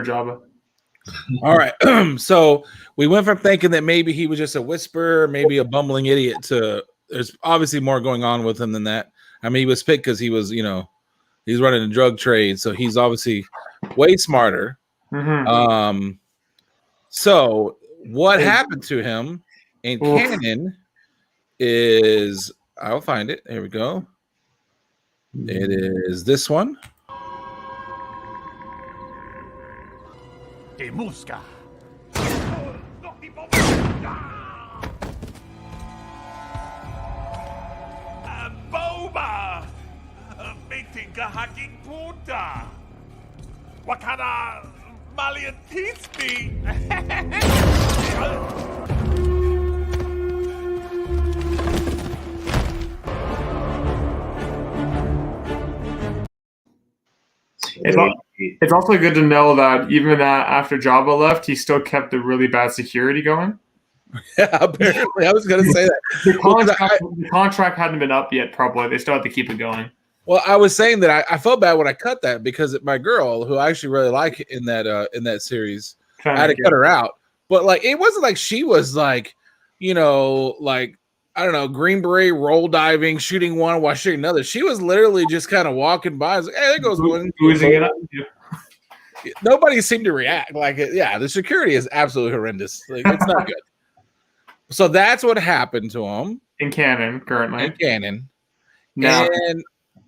Jabba. All right. So we went from thinking that maybe he was just a whisperer, maybe a bumbling idiot, to there's obviously more going on with him than that. I mean, he was picked because he was, he's running a drug trade, so he's obviously way smarter. Mm-hmm. So what happened to him in canon is, I'll find it. Here we go. It is this one. te musca. Boba! Metinka hacking punta! Wakana Malian teach It's also good to know that even after Jabba left, he still kept the really bad security going. Yeah, apparently. I was going to say that. The contract hadn't been up yet, probably. They still had to keep it going. Well, I was saying that I felt bad when I cut that because my girl, who I actually really like in that series, I had to cut her out. But like, it wasn't like she was like, like, I don't know, Green Beret roll diving, shooting one while shooting another. She was literally just kind of walking by. I was like, hey, there goes one. Nobody seemed to react. Like, yeah, the security is absolutely horrendous. Like, it's not good. So that's what happened to him in canon currently. In canon, now, and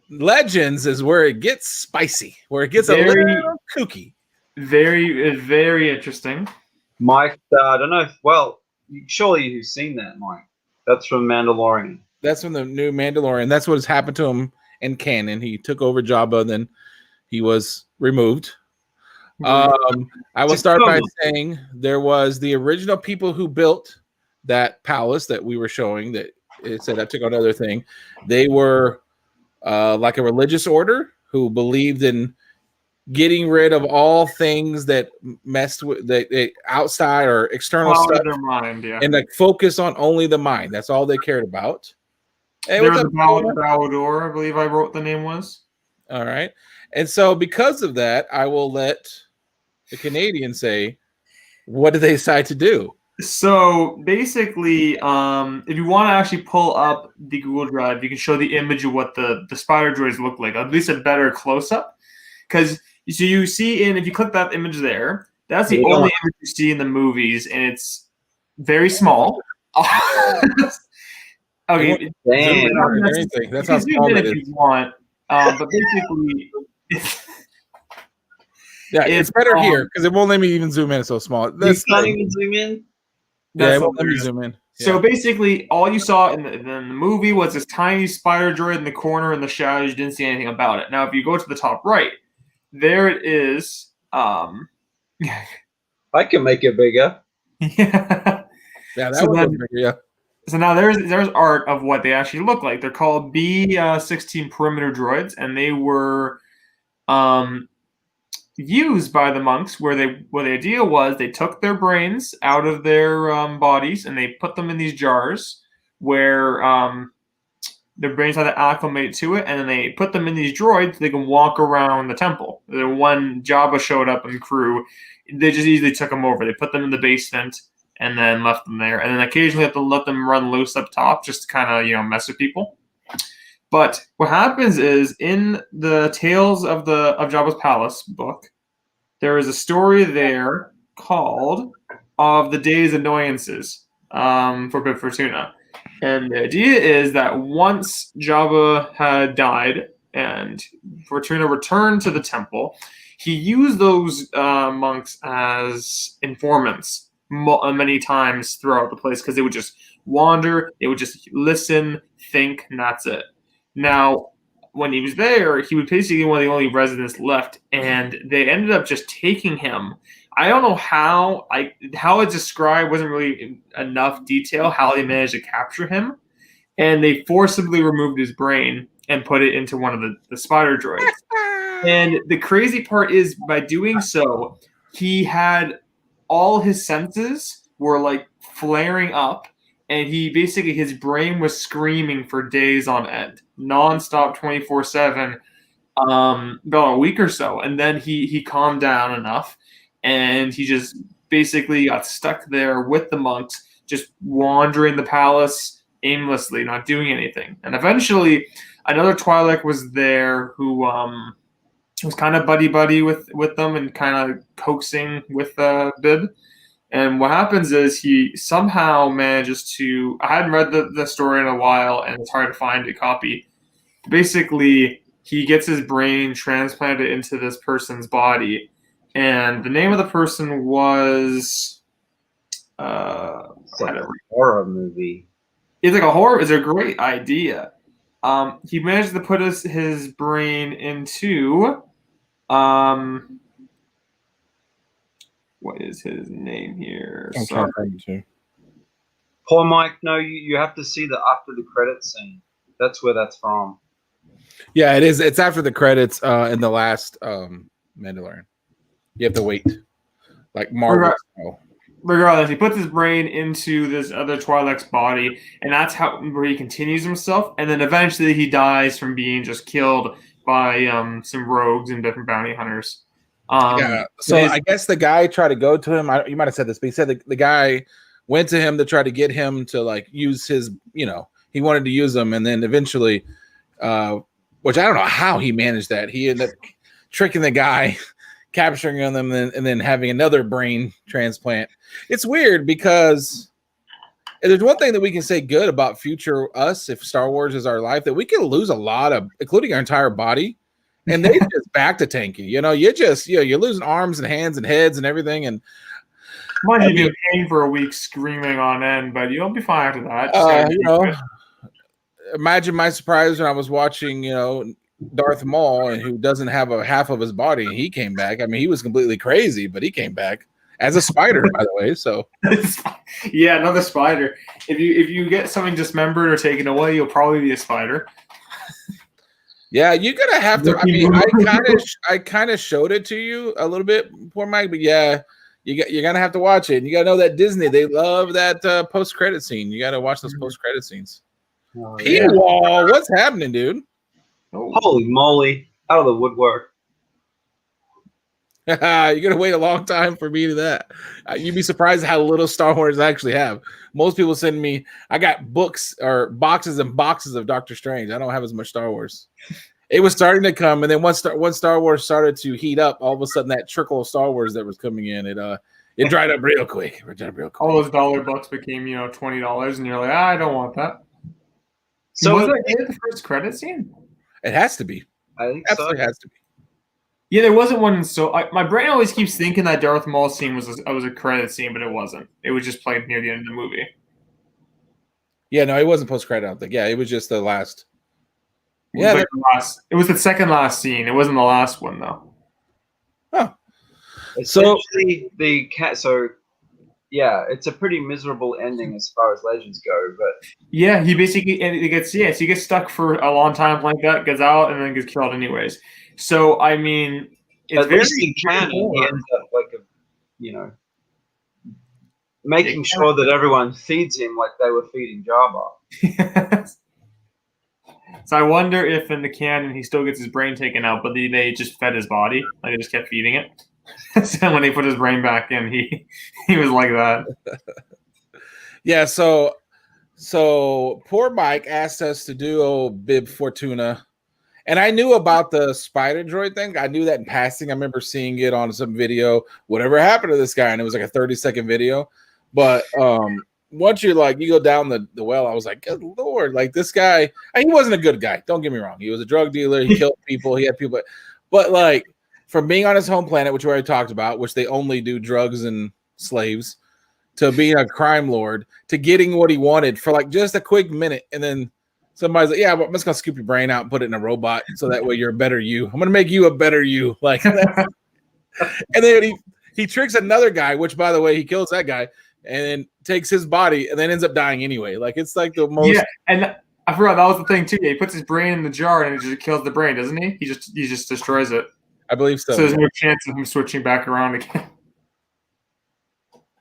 Legends is where it gets spicy, where it gets a little kooky. Very, very interesting. Mike, I don't know. Surely you've seen that, Mike. That's from Mandalorian. That's from the new Mandalorian. That's what has happened to him in canon. He took over Jabba, then he was removed. I will start by saying there was the original people who built that palace that we were showing that it said I took another thing. They were like a religious order who believed in getting rid of all things that messed with the outside or external stuff, their mind, yeah, and like focus on only the mind. That's all they cared about. Hey, they were the Balador, I believe I wrote the name was. All right, and so because of that, I will let the Canadian say, what did they decide to do? So basically, if you want to actually pull up the Google Drive, you can show the image of what the spider droids look like, at least a better close-up. Because so you see if you click that image there, that's the only image you see in the movies, and it's very small. Okay, that's how small it is. If you want, but basically, yeah, it's better here because it won't let me even zoom in. It's so small. You can't even zoom in. Yeah, it won't let me zoom in. Yeah. So basically, all you saw in the movie was this tiny spider droid in the corner in the shadows. You didn't see anything about it. Now, if you go to the top right, there it is. I can make it bigger. Yeah, that was bigger. Yeah. So now there's art of what they actually look like. They're called B-16 perimeter droids, and they were used by the monks where the idea was they took their brains out of their bodies and they put them in these jars where their brains had to acclimate to it, and then they put them in these droids so they can walk around the temple. When Jabba showed up and crew, they just easily took them over. They put them in the basement and then left them there, and then occasionally have to let them run loose up top just to kind of mess with people. But what happens is in the Tales of Jabba's Palace book, there is a story there called "Of the Day's Annoyances" for Bib Fortuna, and the idea is that once Jabba had died and Fortuna returned to the temple, he used those monks as informants many times throughout the place because they would just wander, they would just listen, think, and that's it. Now, when he was there, he was basically one of the only residents left, and they ended up just taking him. I don't know how it's described wasn't really enough detail how they managed to capture him, and they forcibly removed his brain and put it into one of the spider droids. And the crazy part is, by doing so, he had all his senses were like flaring up, and his brain was screaming for days on end, nonstop, 24/7, about a week or so. And then he calmed down enough, and he just basically got stuck there with the monks, just wandering the palace aimlessly, not doing anything. And eventually, another Twi'lek was there who was kind of buddy with them and kind of coaxing with Bib. And what happens is he somehow manages to. I hadn't read the story in a while, and it's hard to find a copy. Basically, he gets his brain transplanted into this person's body. and the name of the person was It's like a horror movie. it's like a horror. It's a great idea. He managed to put his brain into what is his name here? I'm trying to find it too. Poor Mike, no, you have to see the after the credits scene. That's where that's from. Yeah, it is. It's after the credits in the last Mandalorian. You have to wait, like Marvel. Regardless, he puts his brain into this other Twi'lek's body, and that's where he continues himself. And then eventually, he dies from being just killed by some rogues and different bounty hunters. Yeah. So I guess the guy tried to go to him. You might have said this, but he said the guy went to him to try to get him to like use his. He wanted to use them, and then eventually, which I don't know how he managed that. He ended up tricking the guy, capturing them, and then having another brain transplant. It's weird because there's one thing that we can say good about future us, if Star Wars is our life, that we can lose a lot of, including our entire body, and they just back to tanky. You're losing arms and hands and heads and everything, and might be in pain for a week, screaming on end, but you'll be fine after that. Imagine my surprise when I was watching, Darth Maul, and who doesn't have a half of his body, and he came back. I mean, he was completely crazy, but he came back as a spider, by the way. So yeah, another spider. If you get something dismembered or taken away, you'll probably be a spider. Yeah, you're gonna have to. I mean, I kind of showed it to you a little bit, poor Mike, but yeah, you're gonna have to watch it. And you gotta know that Disney, they love that post credit scene. You gotta watch those post credit scenes. Oh, P-Wall, what's happening, dude? Holy moly! Out of the woodwork. You're gonna wait a long time for me to that. You'd be surprised how little Star Wars I actually have. Most people send me. I got books or boxes and boxes of Doctor Strange. I don't have as much Star Wars. It was starting to come, and then once Star Wars started to heat up, all of a sudden that trickle of Star Wars that was coming in, it dried up real quick. All those dollar bucks became $20, and you're like, I don't want that. So was that the first credit scene? It has to be. I think Absolutely so. has to be. Yeah, there wasn't one. So my brain always keeps thinking that Darth Maul scene was a credit scene, but it wasn't. It was just played near the end of the movie. Yeah, no, it wasn't post credit. I don't think. Yeah, it was just the last. It was the second last scene. It wasn't the last one though. Huh. Essentially, yeah, it's a pretty miserable ending as far as Legends go. But yeah, he basically so he gets stuck for a long time like that, gets out, and then gets killed anyways. So I mean, it's at least in canon, he ends up making sure that everyone feeds him like they were feeding Jabba. So I wonder if in the canon he still gets his brain taken out, but they just fed his body, like they just kept feeding it. So when they put his brain back in, he was like that. Yeah. So poor Mike asked us to do Bib Fortuna. And I knew about the spider droid thing. I knew that in passing. I remember seeing it on some video. Whatever happened to this guy? And it was like a 30-second video. But once you go down the well, I was like, good Lord, like this guy. He wasn't a good guy. Don't get me wrong. He was a drug dealer. He killed people. He had people. But like from being on his home planet, which we already talked about, which they only do drugs and slaves, to being a crime lord, to getting what he wanted for like just a quick minute, and then somebody's like, yeah, but I'm just gonna scoop your brain out and put it in a robot so that way you're a better you. I'm gonna make you a better you. Like, and then he tricks another guy, which by the way, he kills that guy and then takes his body and then ends up dying anyway. Like it's like the most. Yeah, and I forgot that was the thing too. Yeah, he puts his brain in the jar and it just kills the brain, doesn't he? He just destroys it. I believe so. So there's no chance of him switching back around again.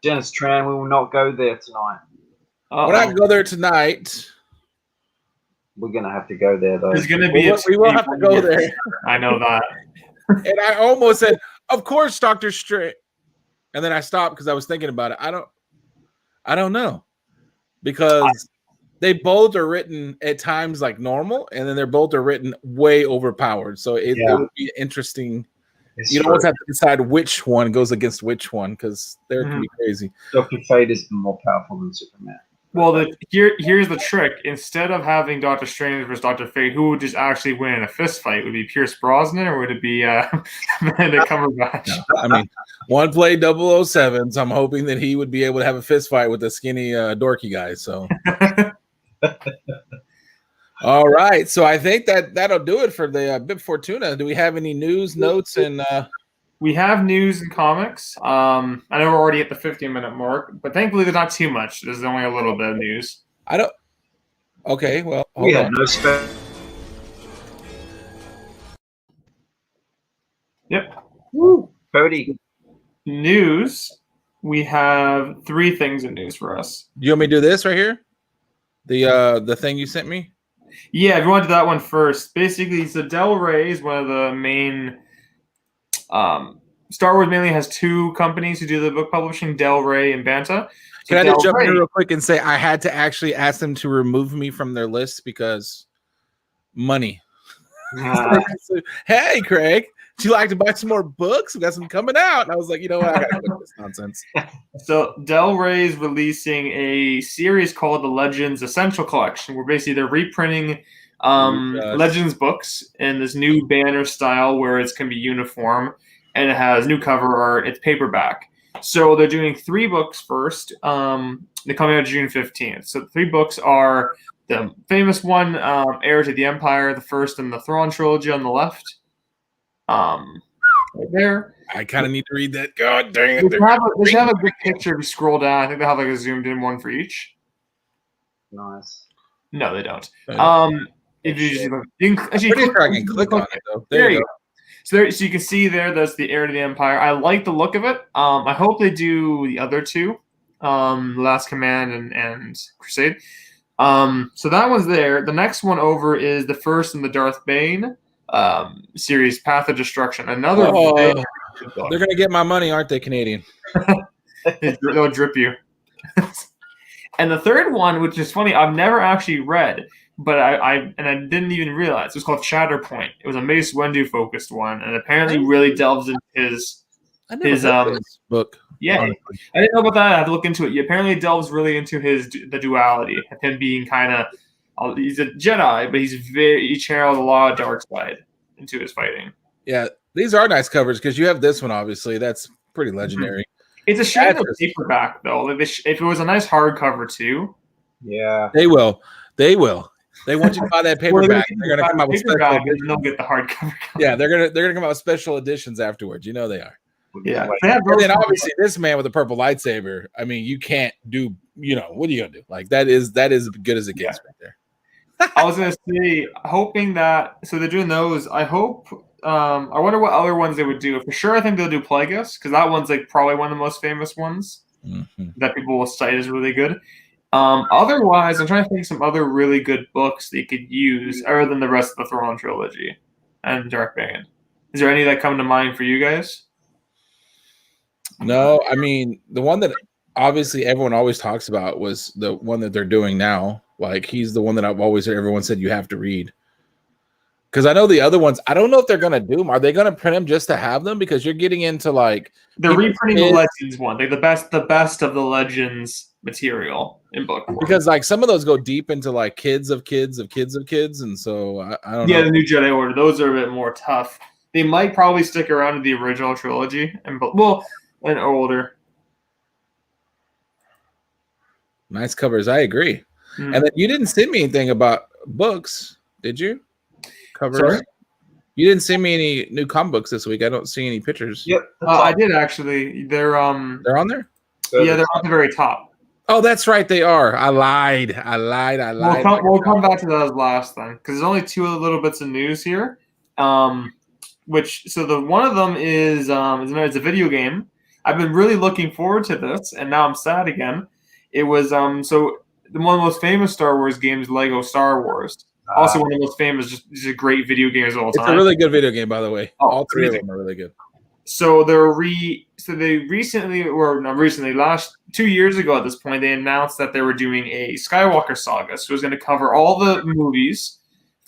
Dennis Tran, we will not go there tonight. We're not go there tonight. We're gonna have to go there though. There's gonna be we will have to go there. I know that. And I almost said, of course, Dr. Strange. And then I stopped because I was thinking about it. I don't know. Because they both are written at times like normal, and then they're both are written way overpowered. So it would be interesting. You always have to decide which one goes against which one, because they can be crazy. Dr. Fate is more powerful than Superman. Well, here's the trick. Instead of having Doctor Strange versus Doctor Fate, who would just actually win in a fist fight? Would it be Pierce Brosnan or would it be Benedict Cumberbatch? No, I mean, one played 007, so I'm hoping that he would be able to have a fist fight with the skinny, dorky guy. So, all right. So I think that'll do it for the Bib Fortuna. Do we have any news, notes, and? We have news and comics. I know we're already at the 50-minute mark, but thankfully there's not too much. There's only a little bit of news. I don't. Okay, well, We hold had on. no spec. Yep. Woo, Cody. News. We have 3 things in news for us. Do you want me to do this right here? The thing you sent me? Yeah, if you want to do that one first. Basically, so Del Rey is one of the main. Star Wars mainly has 2 companies who do the book publishing, Del Rey and Banta. So Can I just Del jump in Rey- real quick and say I had to actually ask them to remove me from their list because money. Hey, Craig, would you like to buy some more books? We got some coming out. And I was like, you know what? I gotta quit this nonsense. So Del Rey is releasing a series called the Legends Essential Collection, where basically they're reprinting Legends books in this new banner style where it's going to be uniform and it has new cover art. It's paperback. So they're doing 3 books first. They're coming out June 15th. So the 3 books are the famous one, Heir to the Empire, the first in the Thrawn trilogy on the left. Right there. I kind of need to read that. God dang it. They have a good picture if you scroll down. I think they have like a zoomed in one for each. Nice. No, they don't. I If you just you can actually pretty sure I can click on it though. There you go. So you can see that's the Heir to the Empire. I like the look of it. I hope they do the other 2, Last Command and Crusade. So that one's there. The next one over is the first in the Darth Bane series, Path of Destruction. Another. They're gonna get my money, aren't they, Canadian? They'll drip you. And the third one, which is funny, I've never actually read. But I didn't even realize it was called Shatterpoint. It was a Mace Windu focused one, and apparently really delves into his book. Yeah, honestly. I didn't know about that. I had to look into it. He apparently delves really into the duality of him being kind of he's a Jedi, but he channels a lot of dark side into his fighting. Yeah, these are nice covers because you have this one. Obviously, that's pretty legendary. It's a shame of paperback though. Like if it was a nice hardcover too. Yeah, they will. They want you to buy that paperback. They're going to come out with special editions. They'll get the hardcover. Yeah, they're gonna come out with special editions afterwards. You know they are. Yeah. And then obviously this man with a purple lightsaber. I mean, you can't do. What are you gonna do? Like that is as good as it gets right there. I was gonna say, hoping that they're doing those. I hope. I wonder what other ones they would do. For sure, I think they'll do Plagueis because that one's like probably one of the most famous ones that people will cite as really good. Otherwise, I'm trying to think of some other really good books they could use other than the rest of the Thrawn trilogy and Dark Bane. Is there any that come to mind for you guys? No, I mean the one that obviously everyone always talks about was the one that they're doing now. Like he's the one that I've always heard everyone said you have to read. Because I know the other ones, I don't know if they're gonna do them. Are they gonna print them just to have them? Because you're getting into like they're reprinting the Legends one. They're the best of the Legends material in book form. Because like some of those go deep into like kids of kids of kids of kids, and so I don't know. Yeah, the New Jedi Order, those are a bit more tough. They might probably stick around to the original trilogy and older. Nice covers, I agree. And then you didn't send me anything about books, did you? Covers. Sorry? You didn't send me any new comic books this week. I don't see any pictures. Yep. I did actually. They're on there? Yeah, they're at the very top. Oh, that's right. They are. I lied. We'll come back to those last then, because there's only 2 little bits of news here. One of them is it's a video game. I've been really looking forward to this, and now I'm sad again. It was one of the most famous Star Wars games, Lego Star Wars. Also, one of the most famous, just a great video game of all time. It's a really good video game, by the way. Oh, all 3 of them are really good. So they recently, or not recently, last 2 years ago at this point, they announced that they were doing a Skywalker saga. So it was going to cover all the movies,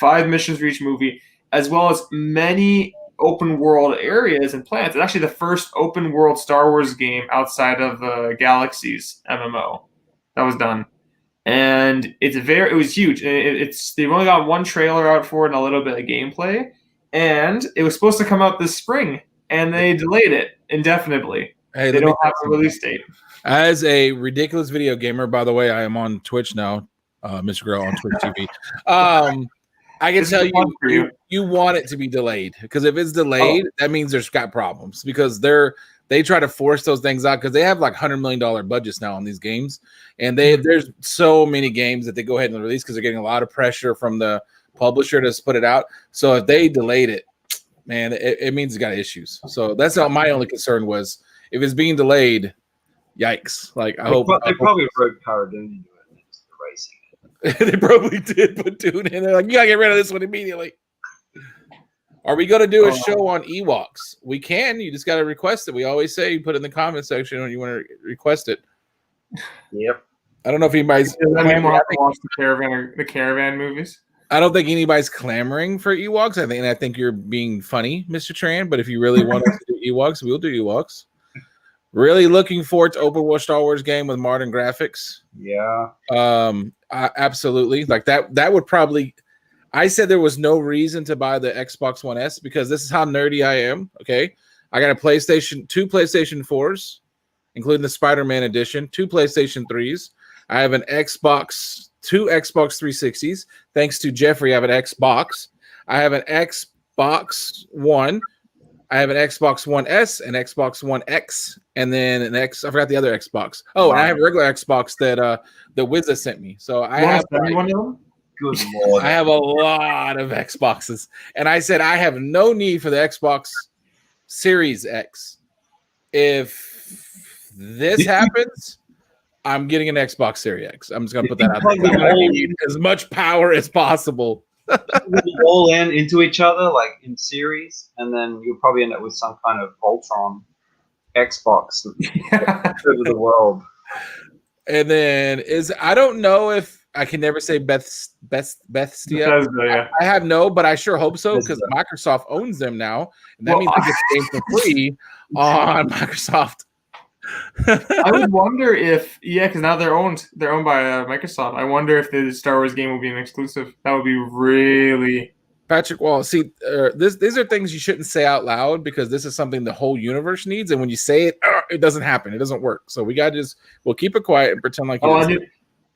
5 missions for each movie, as well as many open world areas and planets. It's actually the first open world Star Wars game outside of the Galaxies MMO that was done. and it was huge. They've only got one trailer out for it and a little bit of gameplay, and it was supposed to come out this spring, and they delayed it indefinitely. Hey, they don't have a release date. As a ridiculous video gamer, by the way, I am on Twitch now, Mr. Girl on Twitch TV. I can tell you want it to be delayed, because if it's delayed, that means there's got problems, because they try to force those things out because they have like $100 million budgets now on these games, and there's so many games that they go ahead and release because they're getting a lot of pressure from the publisher to put it out. So if they delayed it, man, it means it's got issues. So that's not my only concern was if it's being delayed. Yikes! Like I hope they probably wrote Cara Dune into it and it's erasing it. They probably did put Dune in. They're like, you gotta get rid of this one immediately. Are we gonna do a show on Ewoks? We can. You just gotta request it. We always say you put it in the comment section when you want to request it. Yep. I don't know if anybody's. Watch the caravan movies. I don't think anybody's clamoring for Ewoks. I think you're being funny, Mr. Tran. But if you really want us to do Ewoks, we'll do Ewoks. Really looking forward to open world Star Wars game with modern graphics. Yeah. Absolutely. Like that would probably. I said there was no reason to buy the Xbox One S because this is how nerdy I am. Okay, I got a two PlayStation 4s, including the Spider-Man edition, 2 PlayStation 3s. I have an Xbox, 2 Xbox 360s. Thanks to Jeffrey, I have an Xbox. I have an Xbox One. I have an Xbox One S, an Xbox One X, and then I forgot the other Xbox. Oh, and I have a regular Xbox that the Wizza sent me. So I have one of them. Good Lord. I have a lot of Xboxes, and I said I have no need for the Xbox Series X. If this happens, I'm getting an Xbox Series X. I'm just gonna put that out there. I need as much power as possible. All into each other, like in series, and then you'll probably end up with some kind of Voltron Xbox over the world. And then I don't know if I can never say Bethesda. Yeah. I have but I sure hope so because Microsoft owns them now, and that means I get the game for free on Microsoft. I would wonder if because now they're owned by Microsoft. I wonder if the Star Wars game will be an exclusive. That would be really Patrick Wall. See, these are things you shouldn't say out loud because this is something the whole universe needs, and when you say it, it doesn't happen. It doesn't work. So we'll keep it quiet and pretend like.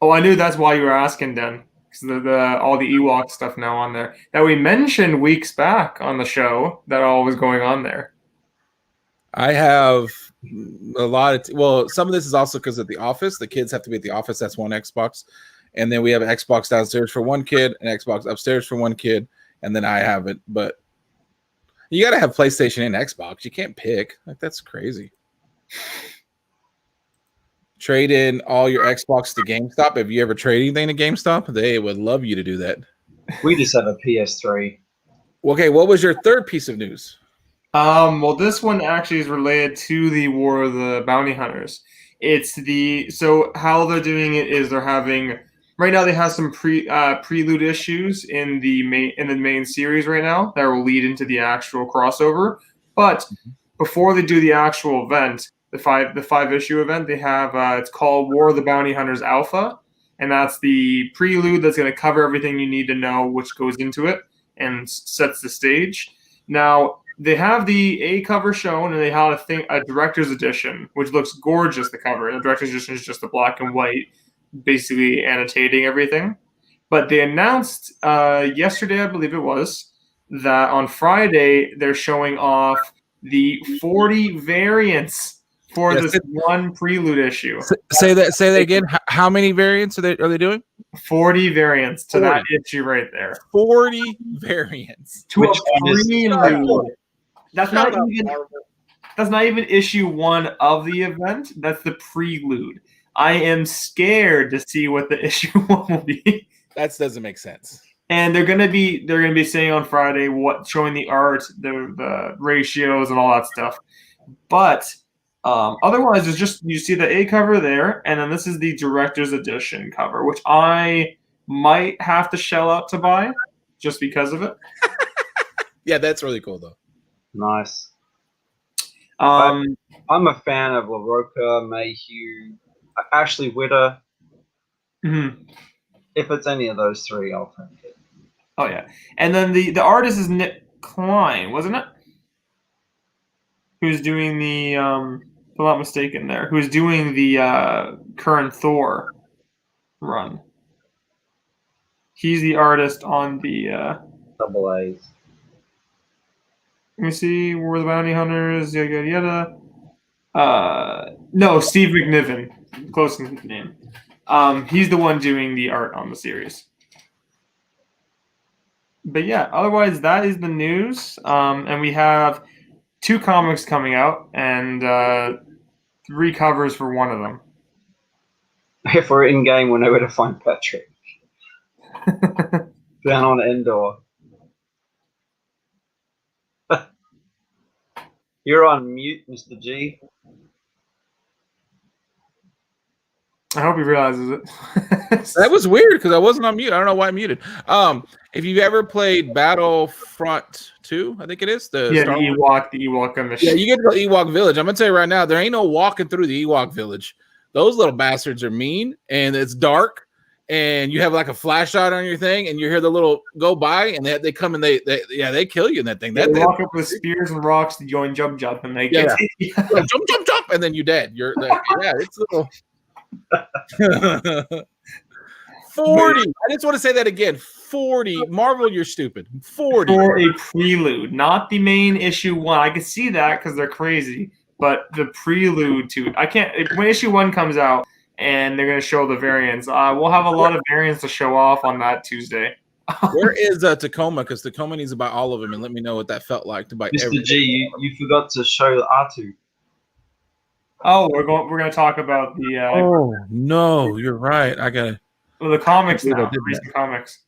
I knew that's why you were asking, then, because all the Ewok stuff now on there that we mentioned weeks back on the show that all was going on there. I have a lot of some of this is also because at the office, the kids have to be at the office. That's one Xbox, and then we have an Xbox downstairs for one kid, an Xbox upstairs for one kid, and then I have it. But you got to have PlayStation and Xbox. You can't pick. Like that's crazy. Trade in all your Xbox to GameStop. Have you ever traded anything to GameStop? They would love you to do that. We just have a PS3. Okay, what was your third piece of news? Well, this one actually is related to the War of the Bounty Hunters. So how they're doing it is they're having right now they have some prelude issues in the main series right now that will lead into the actual crossover. But before they do the actual event, the five issue event, they have it's called War of the Bounty Hunters Alpha, and that's the prelude that's going to cover everything you need to know, which goes into it and sets the stage. Now they have the A cover shown, and they have a director's edition, which looks gorgeous. The cover, and the director's edition is just the black and white, basically annotating everything. But they announced yesterday, I believe it was, that on Friday they're showing off the 40 variants for this one prelude issue. Say that again. How many variants are they doing? 40 variants to that issue right there. 40 variants. To a prelude. That's not even issue 1 of the event. That's the prelude. I am scared to see what the issue 1 will be. That doesn't make sense. And they're gonna be saying on Friday showing the art, the ratios, and all that stuff. But otherwise, it's just you see the A cover there, and then this is the director's edition cover, which I might have to shell out to buy just because of it. Yeah, that's really cool though. Nice. I'm a fan of LaRocca, Mayhew, Ashley Witter. Mm-hmm. If it's any of those three, I'll print it. Oh yeah, and then the artist is Nick Klein, wasn't it? Who's doing the if I'm not mistaken there, who's doing the current Thor run. He's the artist on the Double A's. let me see, where the bounty hunters, yada yada yada. No, Steve McNiven. Close name. He's the one doing the art on the series. But yeah, otherwise that is the news. And we have 2 comics coming out and 3 covers for one of them. If we're in game, we'll know where to find Patrick. Down on Endor. You're on mute, Mr. G. I hope he realizes it. That was weird because I wasn't on mute. I don't know why I muted. If you've ever played Battlefront 2, I think it is the Ewok on the yeah, you get to go Ewok Village. I'm gonna tell you right now, there ain't no walking through the Ewok Village. Those little bastards are mean, and it's dark, and you have like a flashlight on your thing, and you hear the little go by, and they come and they kill you in that thing. They walk up with spears and rocks to join jump, and they get jump, and then you're dead. You're like, yeah, it's a little 40. I just want to say that again. 40. Marvel, you're stupid. 40 for a prelude, not the main issue 1. I can see that because they're crazy, but the prelude to I can't. When issue 1 comes out and they're going to show the variants, we'll have a lot of variants to show off on that Tuesday. Where is Tacoma? Because Tacoma needs to buy all of them, and let me know what that felt like to buy. Mr. G, you forgot to show R2. Oh, we're going to talk about the. Oh no, you're right. I gotta. Well, the comics now, the recent comics.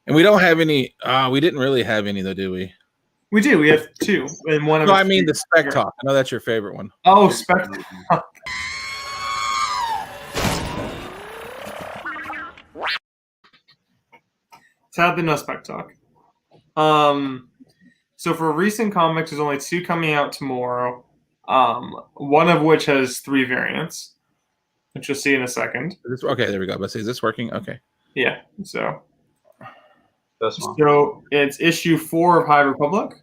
And we don't have any. We didn't really have any though, do we? We do. We have 2, and one of. No, I mean the spec talk. I know that's your favorite one. Oh, spec talk. Sadly, no spec talk. So for recent comics, there's only 2 coming out tomorrow. One of which has 3 variants, which you'll see in a second. Okay, there we go. Let's see, is this working? Okay. Yeah. So. First one. So it's issue 4 of High Republic.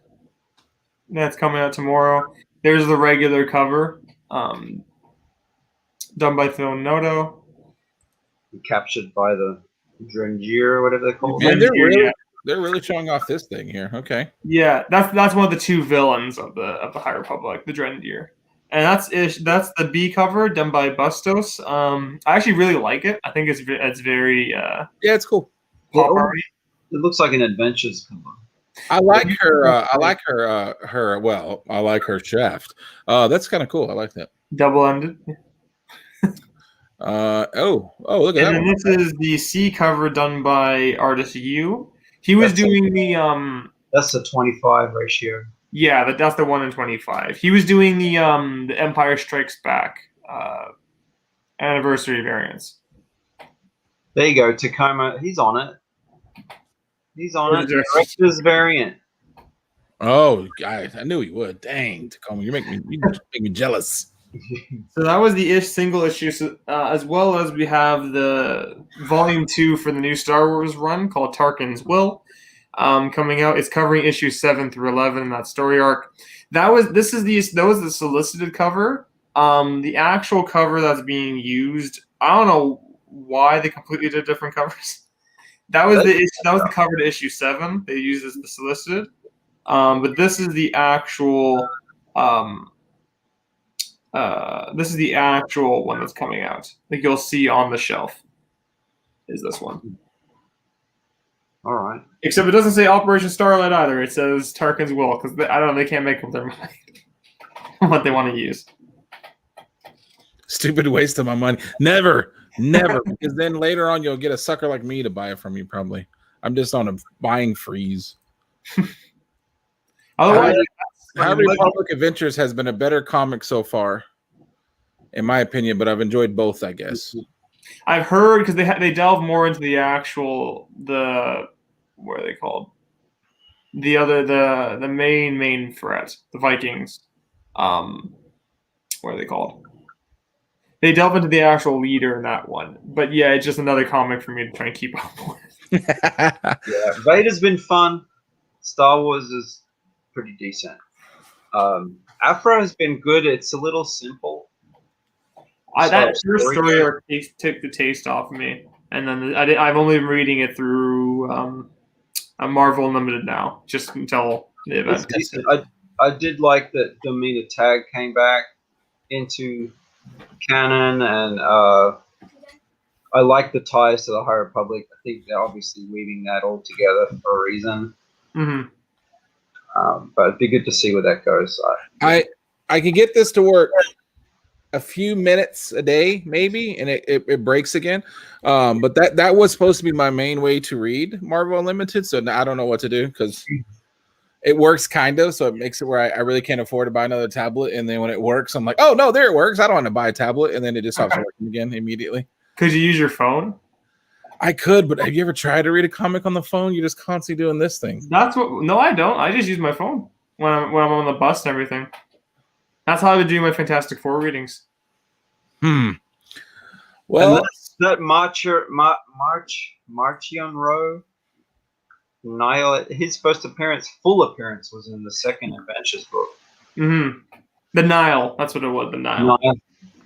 That's coming out tomorrow. There's the regular cover, done by Phil Noto. Captured by the Drengier or whatever they're called. Man, they're really showing off this thing here. Okay. Yeah, that's one of the 2 villains of the High Republic, the Drendier. And that's the B cover done by Bustos. I actually really like it. I think it's very yeah, it's cool. pop arty. It looks like an adventures cover. I like her. I like her. Well, I like her shaft. That's kind of cool. I like that. Double-ended. Oh, look at that. And this is the C cover done by artist Yu. He was doing the That's the 25 ratio. Yeah, that's the 1 in 25. He was doing the Empire Strikes Back anniversary variants. There you go, Tacoma. He's on it. He's on it. Director's variant. Oh, guys, I knew he would. Dang, Tacoma, you make me jealous. So that was the single issue, as well as we have the volume 2 for the new Star Wars run called Tarkin's Will, coming out. It's covering issue 7 through 11 in that story arc. That was the solicited cover. The actual cover that's being used, I don't know why they completely did different covers. That was the cover to issue 7. They used as the solicited, but this is the actual. This is the actual one that's coming out. Like you'll see on the shelf. Is this one? All right. Except it doesn't say Operation Starlight either. It says Tarkin's Will because I don't know. They can't make up their mind on what they want to use. Stupid waste of my money. Never. Because then later on you'll get a sucker like me to buy it from you. Probably. I'm just on a buying freeze. Otherwise. High Republic Adventures has been a better comic so far, in my opinion, but I've enjoyed both, I guess. I've heard because they delve more into the actual what are they called? The main threat, the Vikings. What are they called? they delve into the actual leader in that one. But yeah, it's just another comic for me to try and keep up with. Yeah, Vader's been fun. Star Wars is pretty decent. Afro has been good. It's a little simple. That first story arc took the taste off of me, and then I've only been reading it through Marvel Unlimited now, just until the event. I did like that Domina Tag came back into canon, and I like the ties to the High Republic. I think they're obviously weaving that all together for a reason. Mm-hmm. But it'd be good to see where that goes. I can get this to work a few minutes a day, maybe, and it breaks again. But that was supposed to be my main way to read Marvel Unlimited, so now I don't know what to do because it works kind of, so it makes it where I really can't afford to buy another tablet, and then when it works, I'm like, oh no, there it works. I don't want to buy a tablet, and then it just stops working again immediately. Could you use your phone? I could, but have you ever tried to read a comic on the phone? You're just constantly doing this thing. No, I don't. I just use my phone when I'm on the bus and everything. That's how I would do my Fantastic Four readings. Well, that Marchion Rowe, Niall, his first full appearance was in the second Adventures book. Mm-hmm. The Nile. That's what it was. The Nile.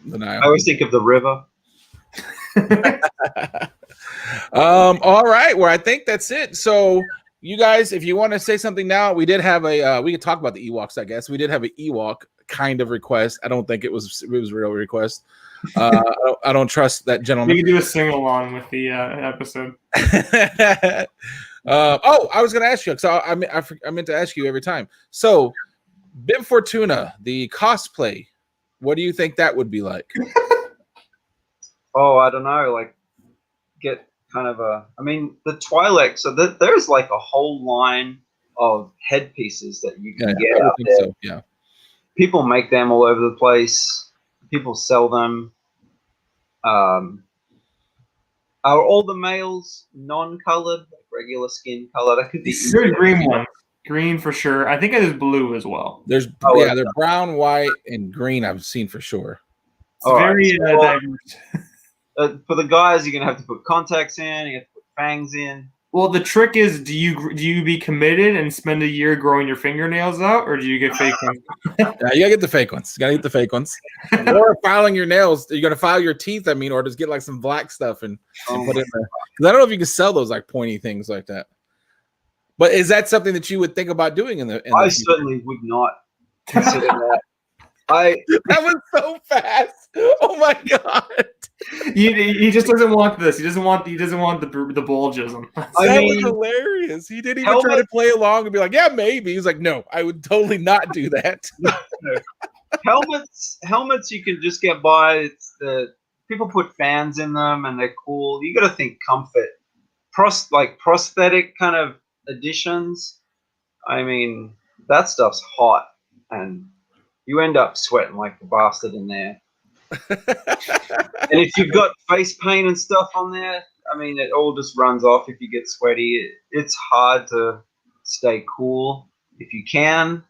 The Nile. I always think of the river. All right. Well, I think that's it. So, you guys, if you want to say something now, we did have we could talk about the Ewoks. I guess we did have an Ewok kind of request. I don't think it was a real request. I don't trust that gentleman. We can do a sing along with the episode. I was going to ask you because I meant to ask you every time. So, Bib Fortuna, the cosplay, what do you think that would be like? Oh, I don't know. Like, get kind of the Twi'lek. So there's like a whole line of headpieces that you can get out there. So, yeah. People make them all over the place. People sell them. Are all the males non-colored, like regular skin color? That could be green one. Green for sure. I think it is blue as well. They're brown, white, and green. I've seen for sure. It's very diverse. For the guys, you're gonna have to put contacts in. You have to put fangs in. Well, the trick is, do you be committed and spend a year growing your fingernails out, or do you get fake ones? Yeah, you gotta get the fake ones. You gotta get the fake ones. Or filing your nails. You're gonna file your teeth. I mean, or just get like some black stuff and put it in there. Because I don't know if you can sell those like pointy things like that. But is that something that you would think about doing in the I certainly would not consider that. That was so fast. Oh my god. He just doesn't want this. He doesn't want the bulgism. That was hilarious. He didn't even try to play along and be like, yeah, maybe. He's like, no, I would totally not do that. Helmets you can just get by. It's people put fans in them and they're cool. You got to think comfort. Prosthetic kind of additions. I mean, that stuff's hot and you end up sweating like a bastard in there. And if you've got face paint and stuff on there, I mean, it all just runs off if you get sweaty. It's hard to stay cool. If you can,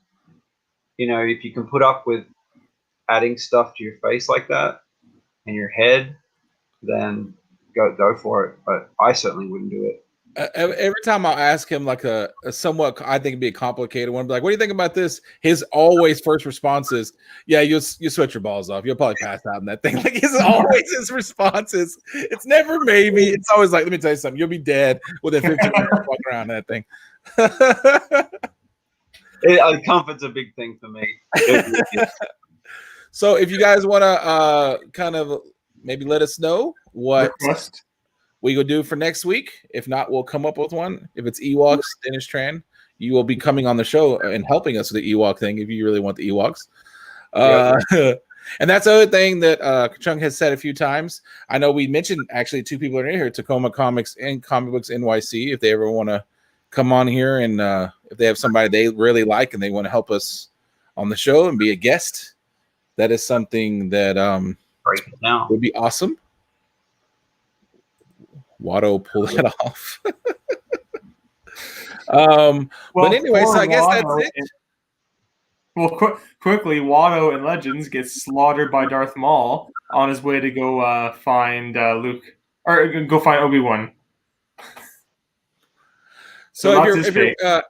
if you can put up with adding stuff to your face like that and your head, then go for it. But I certainly wouldn't do it. Every time I'll ask him like a somewhat, I think it'd be a complicated one, be like, what do you think about this? His always first response is, yeah, you sweat your balls off. You'll probably pass out in that thing. Like his responses. It's never maybe. It's always like, let me tell you something. You'll be dead within 15 minutes walking around that thing. Comfort's a big thing for me. So if you guys want to kind of maybe let us know what we go do for next week. If not, we'll come up with one. If it's Ewoks, Dennis Tran, you will be coming on the show and helping us with the Ewok thing if you really want the Ewoks. And that's the other thing that Chung has said a few times. I know we mentioned actually two people are in here, Tacoma Comics and Comic Books NYC, if they ever want to come on here and if they have somebody they really like and they want to help us on the show and be a guest, that is something that would be awesome. Watto pull that off. But anyway, so I guess that's it. Well, quickly, Watto in Legends gets slaughtered by Darth Maul, on his way to go find Luke, or go find Obi-Wan. So that's if his you're fate.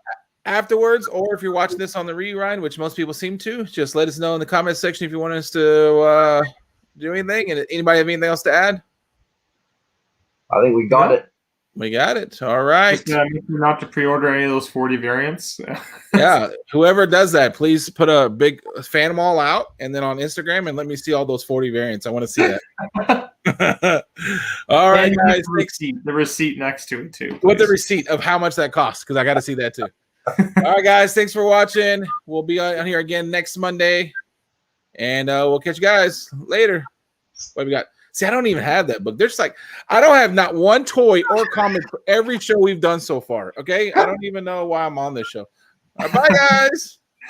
afterwards, or if you're watching this on the rewind, which most people seem to, just let us know in the comment section if you want us to do anything. And anybody have anything else to add? I think we got it. We got it. All right. Just make sure not to pre-order any of those 40 variants. Yeah, whoever does that, please put a big fan them all out, and then on Instagram, and let me see all those 40 variants. I want to see that. All right, And guys. the receipt next to it too. With the please. receipt of how much that costs, because I got to see that too. All right, guys. Thanks for watching. We'll be on here again next Monday, and we'll catch you guys later. What do we got? See, I don't even have that book. There's I don't have not one toy or comic for every show we've done so far. Okay, I don't even know why I'm on this show. All right, bye, guys.